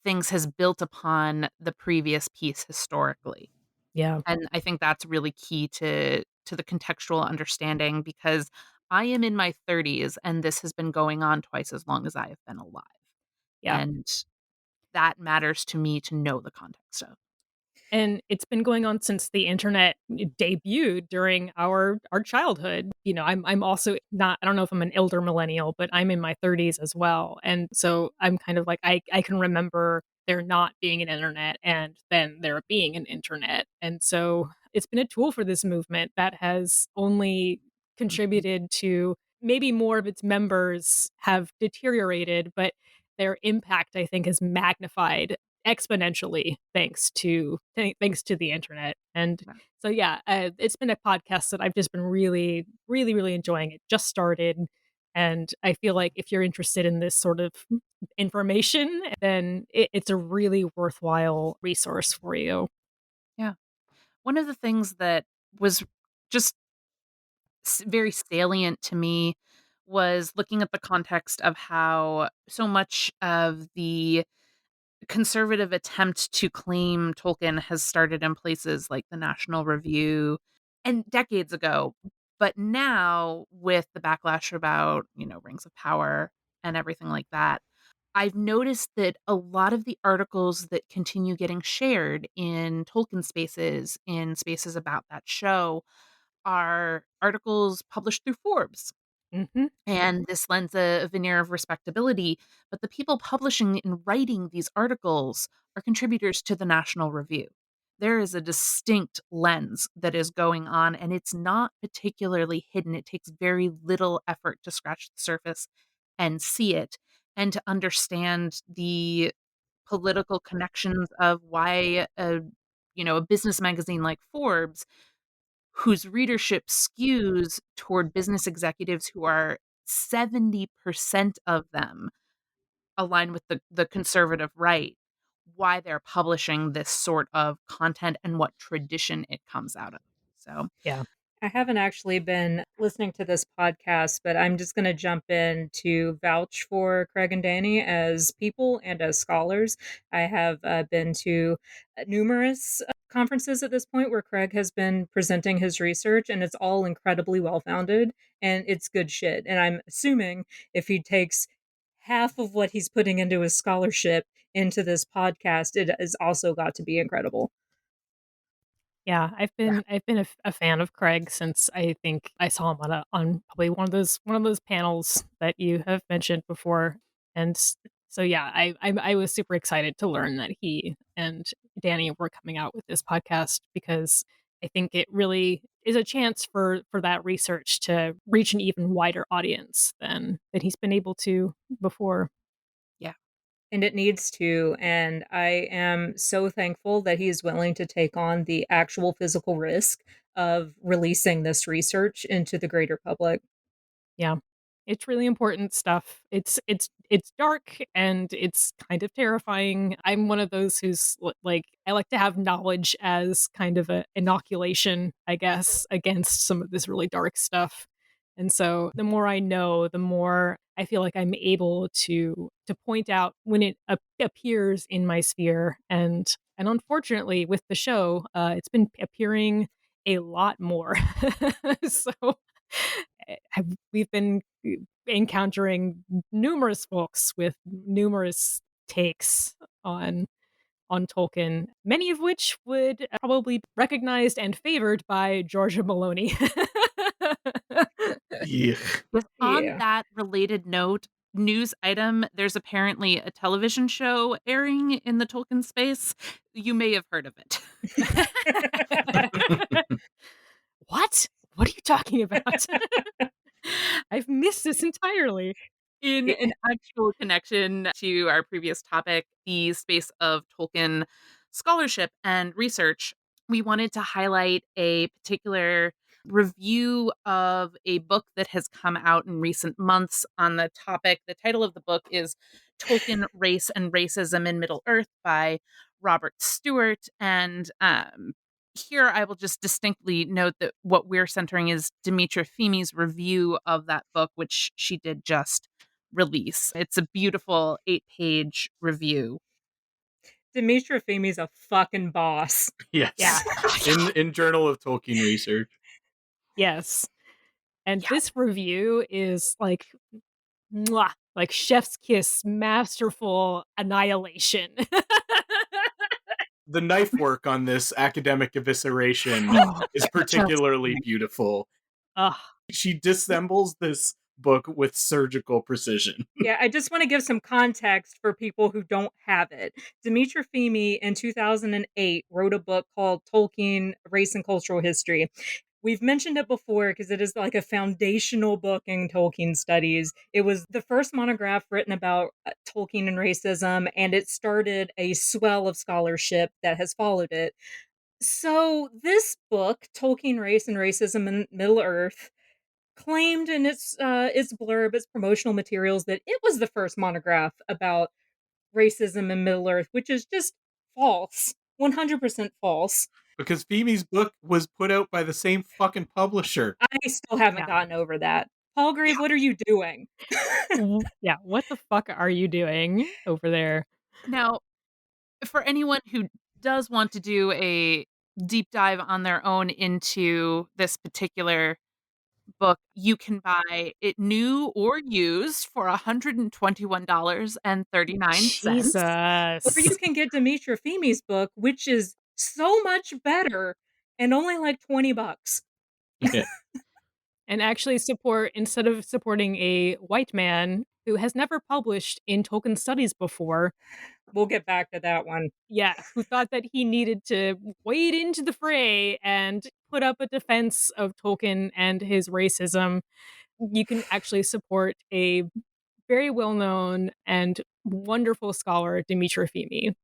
things has built upon the previous piece historically. Yeah. And I think that's really key to the contextual understanding because I am in my 30s and this has been going on twice as long as I have been alive. Yeah. And that matters to me to know the context of. And it's been going on since the internet debuted during our childhood. You know, I'm also not I don't know if I'm an elder millennial, but I'm in my 30s as well. And so I'm kind of like I can remember there not being an internet and then there being an internet. And so it's been a tool for this movement that has only contributed to maybe more of its members have deteriorated, but their impact, I think, is magnified exponentially thanks to the internet. And Yeah. so, yeah, it's been a podcast that I've just been really, really, really enjoying. It just started, and I feel like if you're interested in this sort of information, then it's a really worthwhile resource for you. Yeah. One of the things that was just very salient to me was looking at the context of how so much of the conservative attempt to claim Tolkien has started in places like the National Review and decades ago. But now, with the backlash about, Rings of Power and everything like that, I've noticed that a lot of the articles that continue getting shared in Tolkien spaces, in spaces about that show, are articles published through Forbes. Hmm. And this lends a veneer of respectability, but the people publishing and writing these articles are contributors to the National Review. There is a distinct lens that is going on, and it's not particularly hidden. It takes very little effort to scratch the surface and see it, and to understand the political connections of why a business magazine like Forbes, whose readership skews toward business executives who are 70% of them align with the conservative right, why they're publishing this sort of content and what tradition it comes out of. So, Yeah. I haven't actually been listening to this podcast, but I'm just going to jump in to vouch for Craig and Danny as people and as scholars. I have been to numerous conferences at this point where Craig has been presenting his research, and it's all incredibly well founded and it's good shit. And I'm assuming if he takes half of what he's putting into his scholarship into this podcast, it has also got to be incredible. Yeah, I've been a fan of Craig since I think I saw him on probably one of those panels that you have mentioned before, and so yeah, I was super excited to learn that he and Danny were coming out with this podcast because I think it really is a chance for that research to reach an even wider audience than he's been able to before. yeah. And it needs to. And I am so thankful that he is willing to take on the actual physical risk of releasing this research into the greater public. Yeah. It's really important stuff. It's dark and it's kind of terrifying. I'm one of those who's like I like to have knowledge as kind of a inoculation, I guess, against some of this really dark stuff. And so the more I know, the more I feel like I'm able to point out when it appears in my sphere. And unfortunately with the show, it's been appearing a lot more. So we've been encountering numerous books with numerous takes on on Tolkien, many of which would probably be recognized and favored by Georgia Maloney. Yeah. Just on Yeah. that related note, news item, there's apparently a television show airing in the Tolkien space. You may have heard of it. What? What are you talking about? I've missed this entirely. In an actual connection to our previous topic, the space of Tolkien scholarship and research, we wanted to highlight a particular review of a book that has come out in recent months on the topic. The title of the book is Tolkien, Race and Racism in Middle Earth by Robert Stewart. And here I will just distinctly note that what we're centering is Demetra Feeney's review of that book, which she did just release. It's a beautiful 8-page review. Demetra Feeney's a fucking boss. Yeah. Yes. In Journal of Tolkien Research. Yes. And Yeah. this review is like mwah, like chef's kiss, masterful annihilation. The knife work on this academic evisceration Oh, is just particularly beautiful. ugh. She disassembles this book with surgical precision. Yeah, I just want to give some context for people who don't have it. Demetra Feeney in 2008 wrote a book called Tolkien, Race and Cultural History. We've mentioned it before because it is like a foundational book in Tolkien studies. It was the first monograph written about Tolkien and racism, and it started a swell of scholarship that has followed it. So, this book, Tolkien, Race and Racism in Middle Earth, claimed in its blurb, its promotional materials, that it was the first monograph about racism in Middle Earth, which is just false. 100% false. Because Feme's book was put out by the same fucking publisher. I still haven't gotten over that. Palgrave, what are you doing? Yeah, what the fuck are you doing over there? Now, for anyone who does want to do a deep dive on their own into this particular book, you can buy it new or used for $121.39. Or you Jesus. can get Dimitra Feme's book, which is so much better and only like $20. Yeah. And actually support, instead of supporting a white man who has never published in Tolkien studies before. We'll get back to that one. Yeah, who thought that he needed to wade into the fray and put up a defense of Tolkien and his racism. You can actually support a very well-known and wonderful scholar, Dimitra Femi.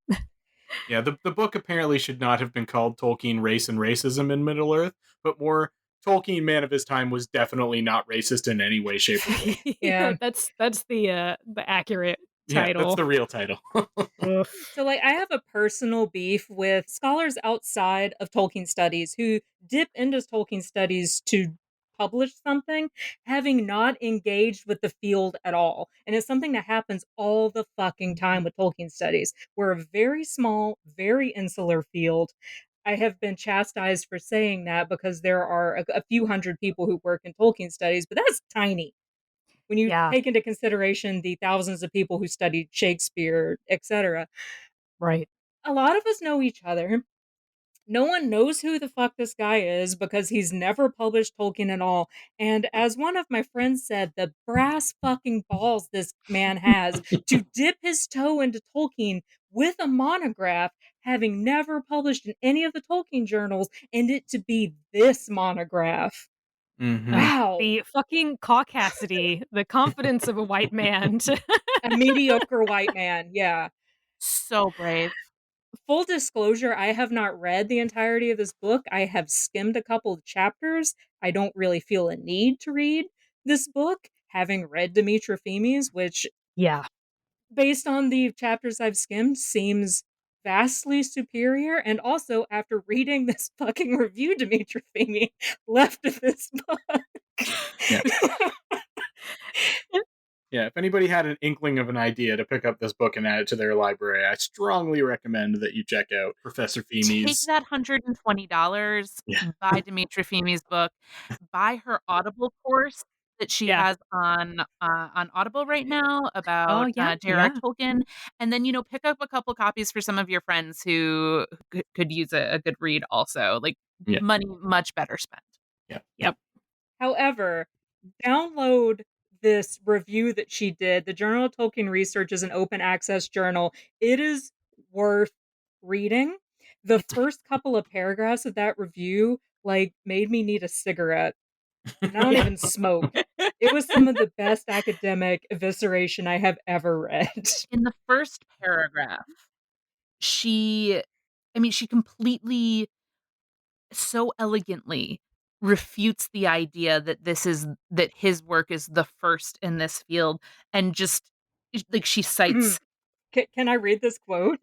Yeah, the book apparently should not have been called Tolkien, Race and Racism in Middle Earth, but more Tolkien, man of his time, was definitely not racist in any way, shape, or form. Yeah. That's the accurate Yeah, title. that's the real title. So, like, I have a personal beef with scholars outside of Tolkien studies who dip into Tolkien studies to publish something, having not engaged with the field at all. And it's something that happens all the fucking time with Tolkien studies. We're a very small, very insular field. I have been chastised for saying that because there are a few hundred people who work in Tolkien studies, but that's tiny. When you Yeah. take into consideration the thousands of people who studied Shakespeare, etc. Right. A lot of us know each other. No one knows who the fuck this guy is because he's never published Tolkien at all. And as one of my friends said, the brass fucking balls this man has to dip his toe into Tolkien with a monograph, having never published in any of the Tolkien journals, and it to be this monograph. Mm-hmm. Wow. The fucking caucasity, the confidence of a white man. A mediocre white man, yeah. So brave. Full disclosure, I have not read the entirety of this book. I have skimmed a couple of chapters. I don't really feel a need to read this book, having read Dimitra Femi's, which, Yeah. based on the chapters I've skimmed, seems vastly superior. And also, after reading this fucking review Dimitra Femi left of this book. Yeah. Yeah, if anybody had an inkling of an idea to pick up this book and add it to their library, I strongly recommend that you check out Professor Take Femi's. that $120, Yeah. buy Dimitra Femi's book, buy her Audible course that she Yeah. has on Audible right now about yeah, J.R.R. yeah. Tolkien, and then pick up a couple copies for some of your friends who could use a good read also. Like, Yeah. money much better spent. Yeah. Yep. However, download this review that she did. The Journal of Tolkien Research is an open access journal. It is worth reading. The first couple of paragraphs of that review made me need a cigarette. And I don't even smoke. It was some of the best academic evisceration I have ever read. In the first paragraph, she completely, so elegantly refutes the idea that his work is the first in this field, and just like she cites. Can I read this quote?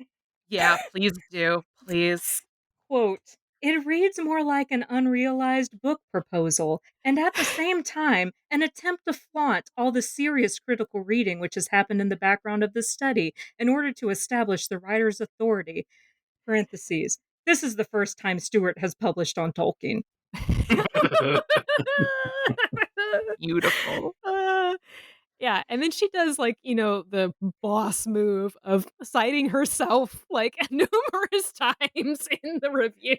Yeah, please do. Please. Quote, "It reads more like an unrealized book proposal, and at the same time, an attempt to flaunt all the serious critical reading which has happened in the background of this study in order to establish the writer's authority. Parentheses. This is the first time Stewart has published on Tolkien." Beautiful. Yeah, and then she does the boss move of citing herself numerous times in the review.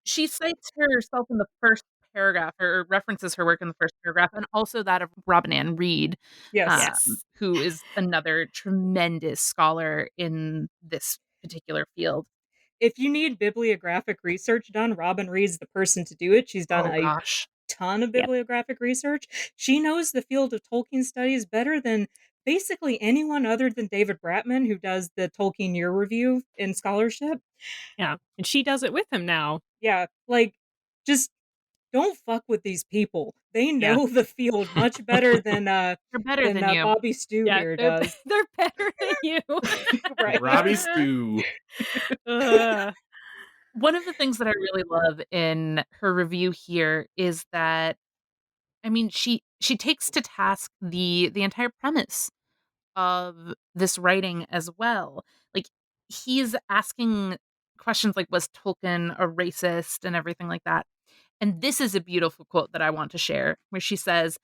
She cites herself in the first paragraph, or references her work in the first paragraph, and also that of Robin Ann Reed, Yes. who is another tremendous scholar in this particular field. If you need bibliographic research done, Robin Reed's the person to do it. She's done Oh a gosh. ton of Yeah. bibliographic research. She knows the field of Tolkien studies better than basically anyone other than David Bratman, who does the Tolkien Year Review in scholarship. Yeah. And she does it with him now. Yeah, like, just don't fuck with these people. They Yeah. know the field much better than They're better than you. Bobby Stew Yeah. here They're, does. they're better than you. Right. Robbie Stew. Uh, One of the things that I really love in her review here is that, I mean, she takes to task the entire premise of this writing as well. Like, he's asking questions like, was Tolkien a racist and everything like that. And this is a beautiful quote that I want to share, where she says,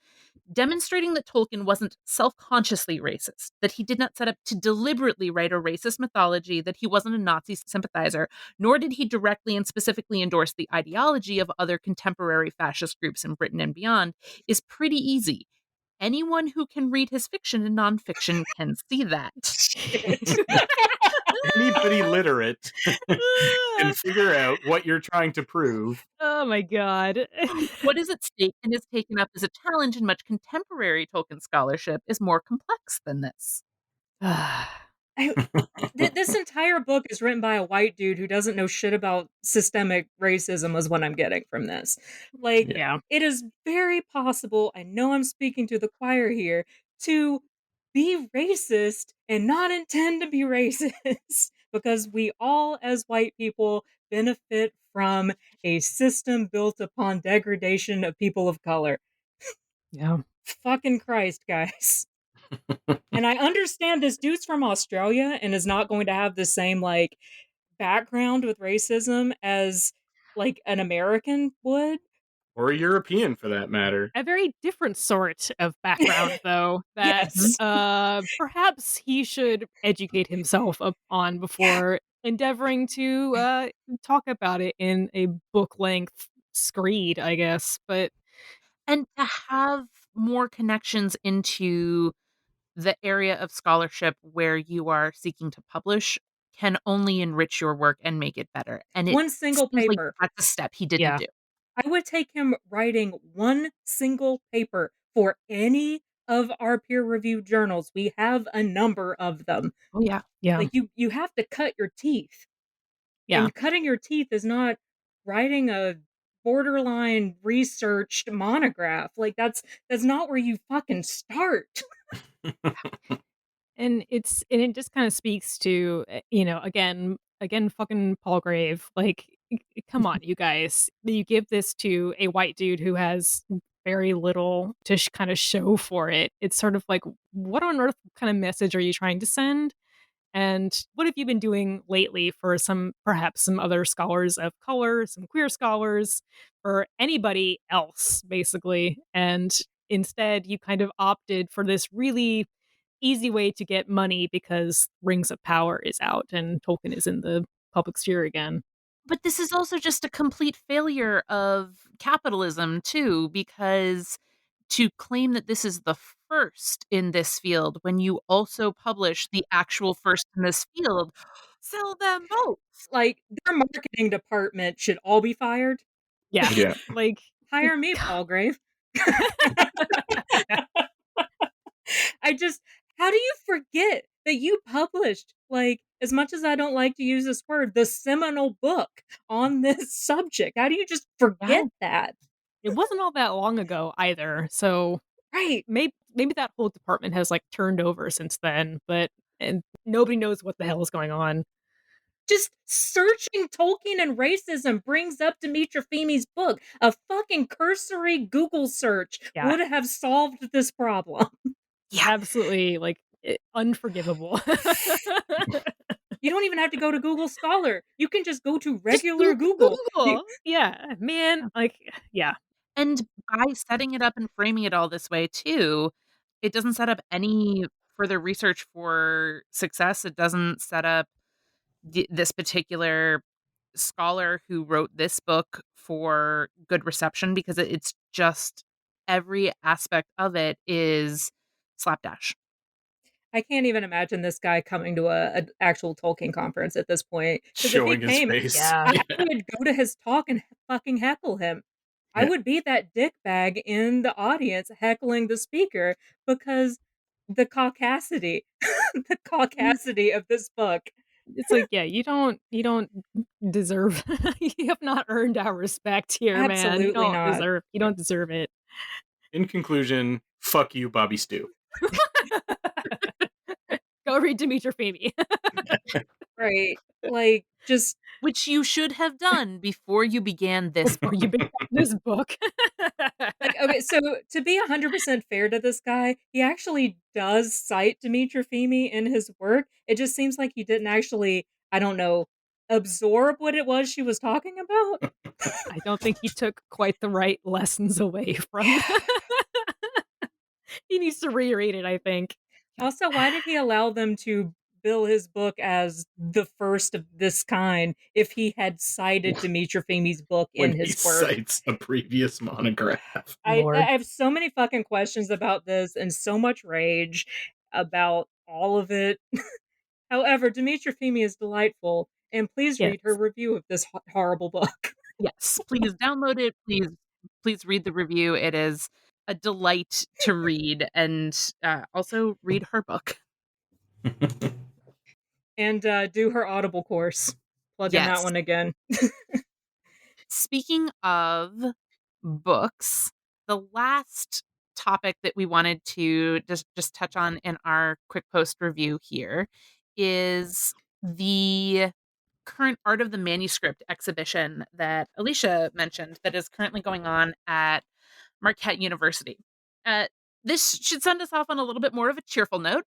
demonstrating that Tolkien wasn't self consciously racist, that he did not set up to deliberately write a racist mythology, that he wasn't a Nazi sympathizer, nor did he directly and specifically endorse the ideology of other contemporary fascist groups in Britain and beyond, is pretty easy. Anyone who can read his fiction and nonfiction can see that. Shit. Anybody literate can figure out what you're trying to prove. Oh my god. What is at stake and is taken up as a challenge in much contemporary Tolkien scholarship is more complex than this. I, this entire book is written by a white dude who doesn't know shit about systemic racism, is what I'm getting from this. Like, Yeah. it is very possible, I know I'm speaking to the choir here, to be racist and not intend to be racist because we all, as white people, benefit from a system built upon degradation of people of color. Yeah. Fucking Christ, guys. And I understand this dude's from Australia and is not going to have the same like background with racism as like an American would. Or a European for that matter. A very different sort of background, though, that Yes. perhaps he should educate himself on before endeavoring to talk about it in a book length screed, I guess. But And to have more connections into the area of scholarship where you are seeking to publish can only enrich your work and make it better. And it One single seems like paper. that's a step he didn't yeah, do. I would take him writing one single paper for any of our peer reviewed journals. We have a number of them. Oh yeah. yeah, Like you have to cut your teeth. yeah. And cutting your teeth is not writing a borderline researched monograph. Like that's not where you fucking start. And it just kind of speaks to again fucking Palgrave, like come on you guys, you give this to a white dude who has very little to kind of show for it. It's sort of like, what on earth kind of message are you trying to send? And what have you been doing lately for perhaps some other scholars of color, some queer scholars, or anybody else, basically? And instead, you kind of opted for this really easy way to get money because Rings of Power is out and Tolkien is in the public sphere again. But this is also just a complete failure of capitalism too, because to claim that this is the first in this field when you also publish the actual first in this field, sell them both. Like their marketing department should all be fired. Yeah. Yeah. Like, Hire me, Palgrave. I just, how do you forget that you published, like, as much as I don't like to use this word, the seminal book on this subject? How do you just Yeah. forget that? it wasn't all that long ago either. So Right. maybe that whole department has like turned over since then, but and nobody knows what the hell is going on. Just searching Tolkien and racism brings up Demetra Feeney's book. A fucking cursory Google search Yeah. would have solved this problem. Yeah. Absolutely like unforgivable. You don't even have to go to Google Scholar. You can just go to Just regular Google. Google. Yeah, man. Like, yeah. And by setting it up and framing it all this way too, it doesn't set up any further research for success. It doesn't set up this particular scholar who wrote this book for good reception because it's just every aspect of it is slapdash. I can't even imagine this guy coming to a actual Tolkien conference at this point. Because if he Showing his came, face. Yeah. I would go to his talk and fucking heckle him. I Yeah. would be that dickbag in the audience heckling the speaker because the caucasity, the caucasity of this book. It's like, yeah, you don't deserve you have not earned our respect here, man. You Absolutely don't not. deserve you don't deserve it. In conclusion, fuck you, Bobby Stew. Go read Demetra Feeney. Right. Like, just Which you should have done before you began this Before you began this book. like, okay, so to be 100% fair to this guy, he actually does cite Dimitra Femi in his work. It just seems like he didn't actually, I don't know, absorb what it was she was talking about. I don't think he took quite the right lessons away from He needs to reread it, I think. Also, why did he allow them to bill his book as the first of this kind if he had cited Dimitra Femi's book When in he his work? cites a previous monograph. I Lord. have so many fucking questions about this and so much rage about all of it. However, Dimitra Femi is delightful, and please Yes. read her review of this horrible book. Yes, please download it. Please read the review. It is a delight to read, and also read her book. And do her Audible course. Plug in that Yes. one again. Speaking of books, the last topic that we wanted to just touch on in our quick post review here is the current Art of the Manuscript exhibition that Alicia mentioned that is currently going on at Marquette University. Uh, this should send us off on a little bit more of a cheerful note.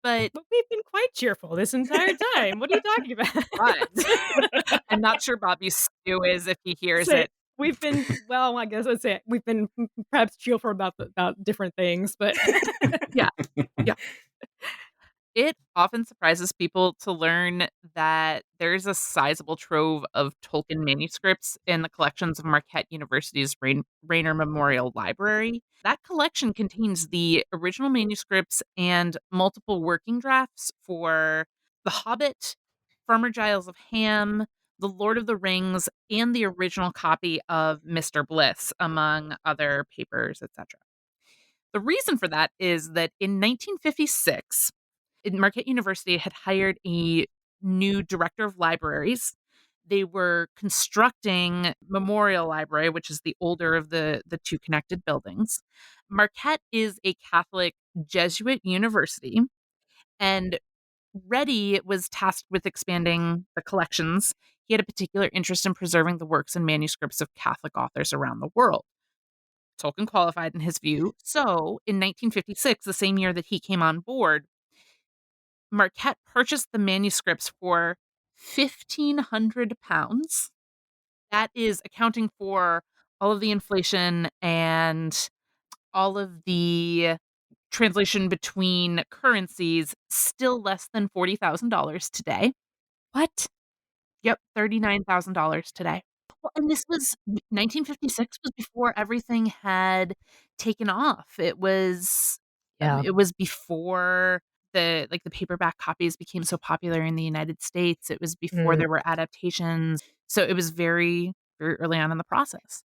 But But we've been quite cheerful this entire time. What are you talking about? but I'm not sure Bobby Stew is if he hears Say, it. we've been well, I guess I'd say we've been perhaps cheerful about different things, but Yeah. It often surprises people to learn that there's a sizable trove of Tolkien manuscripts in the collections of Marquette University's Rainer Memorial Library. That collection contains the original manuscripts and multiple working drafts for The Hobbit, Farmer Giles of Ham, The Lord of the Rings, and the original copy of Mr. Bliss, among other papers, etc. The reason for that is that in 1956, Marquette University had hired a new director of libraries. They were constructing Memorial Library, which is the older of the two connected buildings. Marquette is a Catholic Jesuit university, and Reddy was tasked with expanding the collections. He had a particular interest in preserving the works and manuscripts of Catholic authors around the world. Tolkien qualified in his view. So, in 1956, the same year that he came on board, Marquette purchased the manuscripts for £1,500. That is accounting for all of the inflation and all of the translation between currencies, still less than $40,000 today. what? Yep, $39,000 today. Well, and this was 1956 was before everything had taken off. Yeah. It was before the paperback copies became so popular in the United States. It was before Mm. there were adaptations. So it was very, very early on in the process.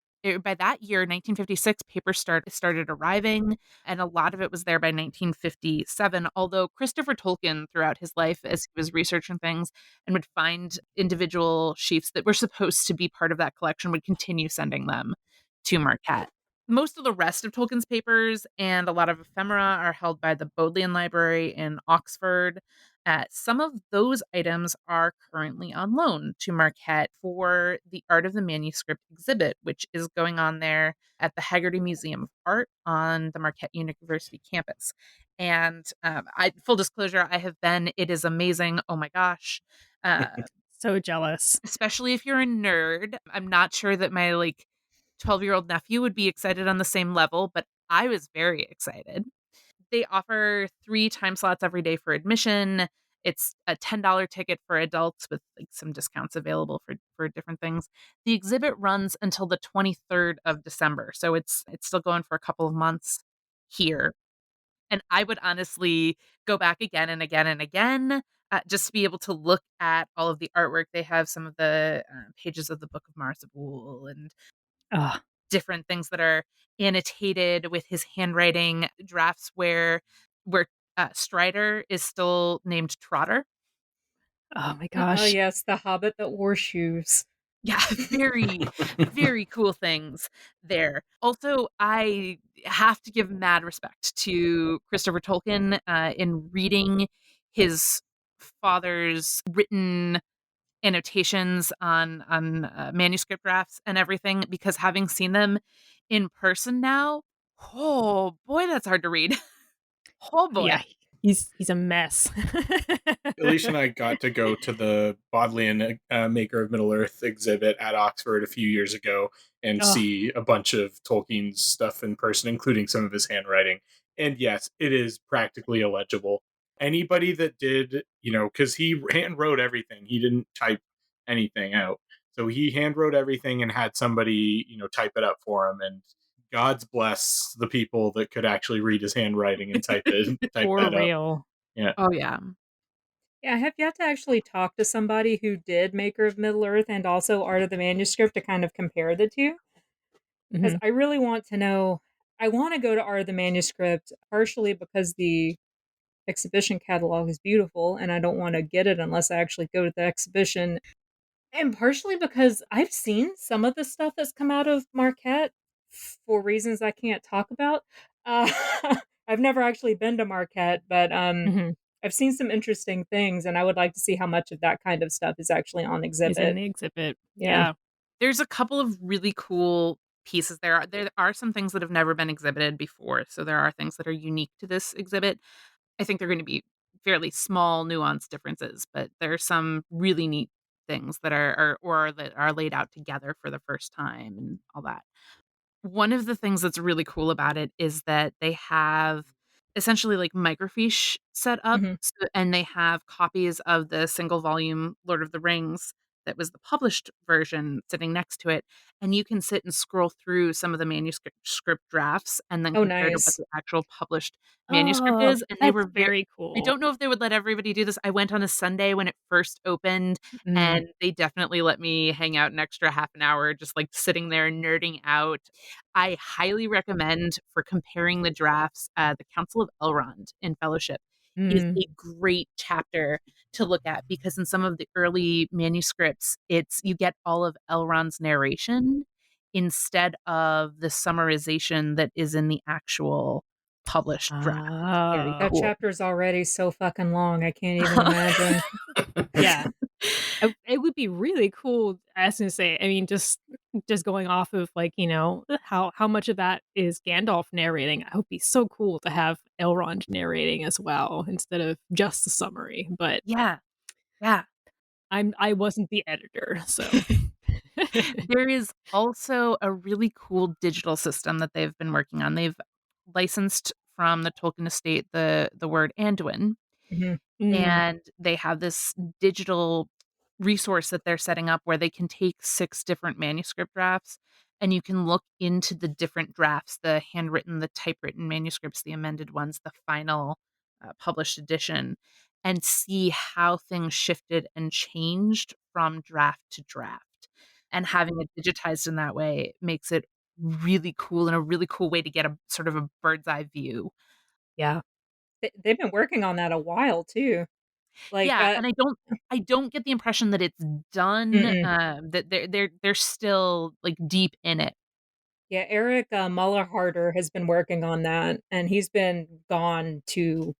By that year, 1956, paper started arriving, and a lot of it was there by 1957. Although Christopher Tolkien, throughout his life, as he was researching things and would find individual sheafs that were supposed to be part of that collection, would continue sending them to Marquette. Most of the rest of Tolkien's papers and a lot of ephemera are held by the Bodleian Library in Oxford. Some of those items are currently on loan to Marquette for the Art of the Manuscript exhibit, which is going on there at the Haggerty Museum of Art on the Marquette University campus. And full disclosure, I have been. It is amazing. Oh my gosh. Uh, So jealous. especially if you're a nerd. I'm not sure that my 12-year-old nephew would be excited on the same level, but I was very excited. They offer 3 time slots every day for admission. It's a $10 ticket for adults with some discounts available for different things. The exhibit runs until the 23rd of December, so it's still going for a couple of months here. And I would honestly go back again and again and again, just to be able to look at all of the artwork. They have some of the pages of the Book of Marzabul and Oh, different things that are annotated with his handwriting, drafts where Strider is still named Trotter. oh my Oh, gosh. yes, the hobbit that wore shoes. Yeah, very, very cool things there. Also, I have to give mad respect to Christopher Tolkien in reading his father's written annotations on manuscript drafts and everything, because having seen them in person now, oh boy, that's hard to read. Oh boy. Yeah, he's a mess. Alicia and I got to go to the Bodleian Maker of Middle Earth exhibit at Oxford a few years ago and Oh, see a bunch of Tolkien's stuff in person, including some of his handwriting. And yes, it is practically illegible. Anybody that did, because he hand wrote everything, he didn't type anything out. So he hand wrote everything and had somebody, type it up for him. And God's bless the people that could actually read his handwriting and type for that up. real. Yeah. Oh yeah. Yeah, I have yet to actually talk to somebody who did Maker of Middle Earth and also Art of the Manuscript to kind of compare the two. Because Mhm. I really want to know. I want to go to Art of the Manuscript partially because the exhibition catalog is beautiful and I don't want to get it unless I actually go to the exhibition. And partially because I've seen some of the stuff that's come out of Marquette for reasons I can't talk about. Uh, I've never actually been to Marquette, but Mhm. I've seen some interesting things, and I would like to see how much of that kind of stuff is actually on He's in exhibit. the exhibit. Yeah. Yeah. There's a couple of really cool pieces there. There are some things that have never been exhibited before, so there are things that are unique to this exhibit. I think they're going to be fairly small, nuanced differences, but there are some really neat things that or that are laid out together for the first time and all that. One of the things that's really cool about it is that they have essentially like microfiche set up, Hmm. and they have copies of the single volume Lord of the Rings that was the published version sitting next to it, and you can sit and scroll through some of the manuscript script drafts and then Oh, compare to what nice. the actual published manuscript Oh, is, and they that's were very very I cool. don't know if they would let everybody do this. I went on a Sunday when it first opened, Mm. and they definitely let me hang out an extra half an hour just, like, sitting there nerding out. I highly recommend for comparing the drafts, the Council of Elrond in Fellowship is Mm. a great chapter to look at because in some of the early manuscripts, it's you get all of Elrond's narration instead of the summarization that is in the actual published draft. Very Oh. That cool. chapter's already so fucking long. I can't even imagine. Yeah. It would be really cool, I was gonna say, I mean, just going off of, like, how much of that is Gandalf narrating. It would be so cool to have Elrond narrating as well instead of just the summary, but Yeah, yeah. I wasn't the editor, so There is also a really cool digital system that they've been working on. They've licensed from the Tolkien estate the word Anduin, Mhm. Mm, and they have this digital resource that they're setting up where they can take 6 different manuscript drafts, and you can look into the different drafts, the handwritten, the typewritten manuscripts, the amended ones, the final, published edition, and see how things shifted and changed from draft to draft. And having it digitized in that way makes it really cool and a really cool way to get a sort of a bird's eye view. yeah. They've been working on that a while too. Like, Yeah, and I don't get the impression that it's done, mm-mm. that they're still, like, deep in it. Yeah, Eric Mullerharder has been working on that, and he's been gone to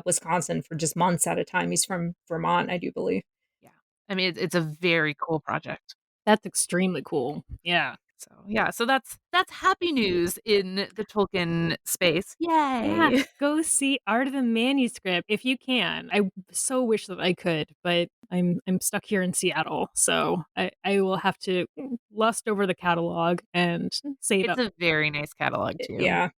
Wisconsin for just months at a time. He's from Vermont, I do believe. Yeah. I mean, it's a very cool project. That's extremely cool. Yeah. So, yeah, so that's happy news in the Tolkien space. Yeah, Yay. go see Art of the Manuscript if you can. I so wish that I could, but I'm stuck here in Seattle, so I will have to lust over the catalog and save It's up. a very nice catalog too. Yeah.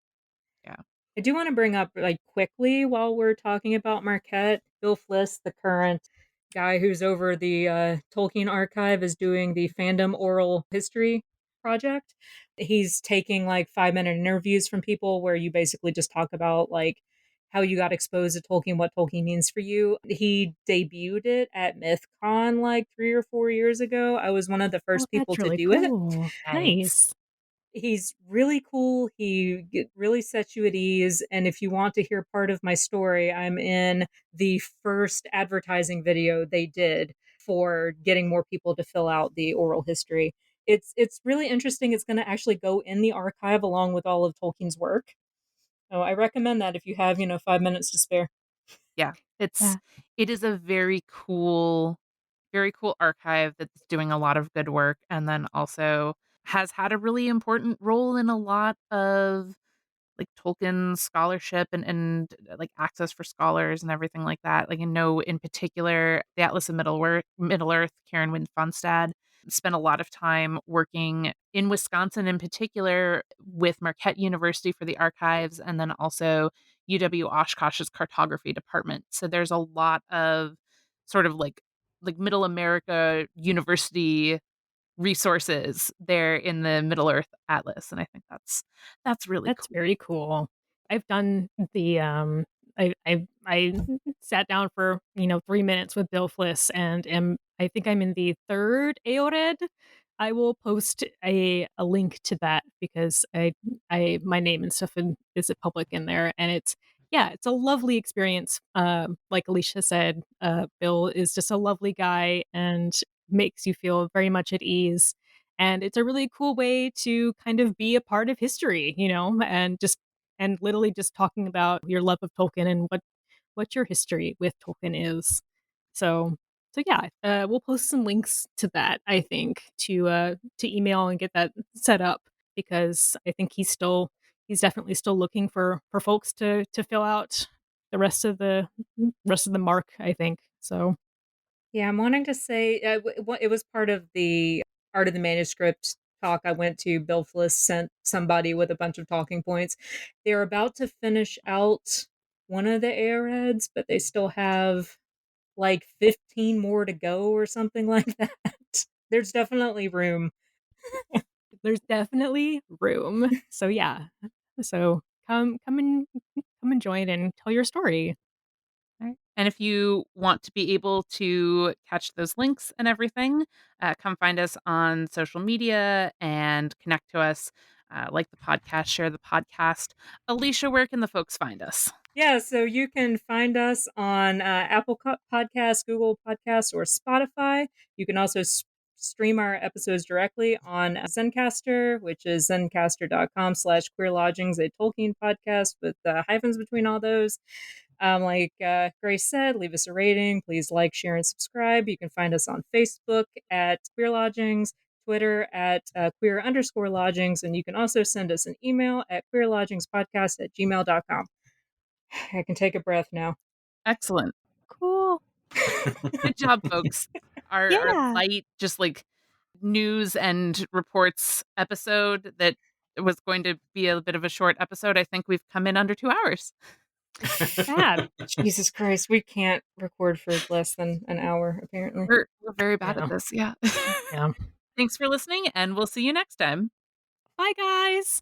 Yeah. I do want to bring up, like, quickly while we're talking about Marquette, Bill Fliss, the current guy who's over the Tolkien archive, is doing the fandom oral history project. He's taking like 5-minute interviews from people where you basically just talk about like how you got exposed to Tolkien, what Tolkien means for you. He debuted it at MythCon like 3 or 4 years ago. I was one of the Oh, first people that's to really do it. cool. Nice. Nice. He's really cool. Really sets you at ease. And if you want to hear part of my story, I'm in the first advertising video they did for getting more people to fill out the oral history. It's really interesting. It's going to actually go in the archive along with all of Tolkien's work. So I recommend that if you have, 5 minutes to spare. Yeah. Yeah. It is a very cool archive that's doing a lot of good work, and then also has had a really important role in a lot of like Tolkien scholarship and like access for scholars and everything like that. Like I know in particular the Atlas of Middle Earth, Karen Wynne Funstad spent a lot of time working in Wisconsin in particular with Marquette University for the archives and then also UW Oshkosh's cartography department. So there's a lot of sort of like middle America university resources there in the Middle Earth Atlas, and I think that's really That's cool. very cool. I've done the I sat down for, 3 minutes with Bill Fliss and I think I'm in the 3rd AORED. I will post a link to that because I my name and stuff is public in there, and it's a lovely experience. Like Alicia said, Bill is just a lovely guy and makes you feel very much at ease. And it's a really cool way to kind of be a part of history, and literally just talking about your love of Tolkien and what your history with Tolkien is. So yeah, we'll post some links to that. I think to email and get that set up because I think he's definitely still looking for folks to fill out the rest of the mark. I think so. Yeah, I'm wanting to say it was part of the Art of the Manuscript talk I went to. Bill Fliss sent somebody with a bunch of talking points. They're about to finish out one of the Airheads, but they still have like 15 more to go or something like that. There's definitely room. There's definitely room. So yeah, so come and join and tell your story. Right. And if you want to be able to catch those links and everything, come find us on social media and connect to us. Like the podcast, share the podcast. Alicia, where can the folks find us? Yeah, so you can find us on Apple Podcasts, Google Podcasts, or Spotify. You can also stream our episodes directly on Zencaster, which is zencaster.com/queer lodgings, a Tolkien podcast with hyphens between all those. Like Grace said, leave us a rating. Please like, share, and subscribe. You can find us on Facebook at Queer Lodgings, Twitter at queer_lodgings, and you can also send us an email at queerlodgingspodcast@gmail.com. I can take a breath now. Excellent. Cool. Good job, folks. Our Yeah. light, just like news and reports episode that was going to be a bit of a short episode. I think we've come in under 2 hours. Fab. Jesus Christ, we can't record for less than an hour, apparently. We're very bad at Yeah. this. Yeah. Yeah. Thanks for listening, and we'll see you next time. Bye, guys.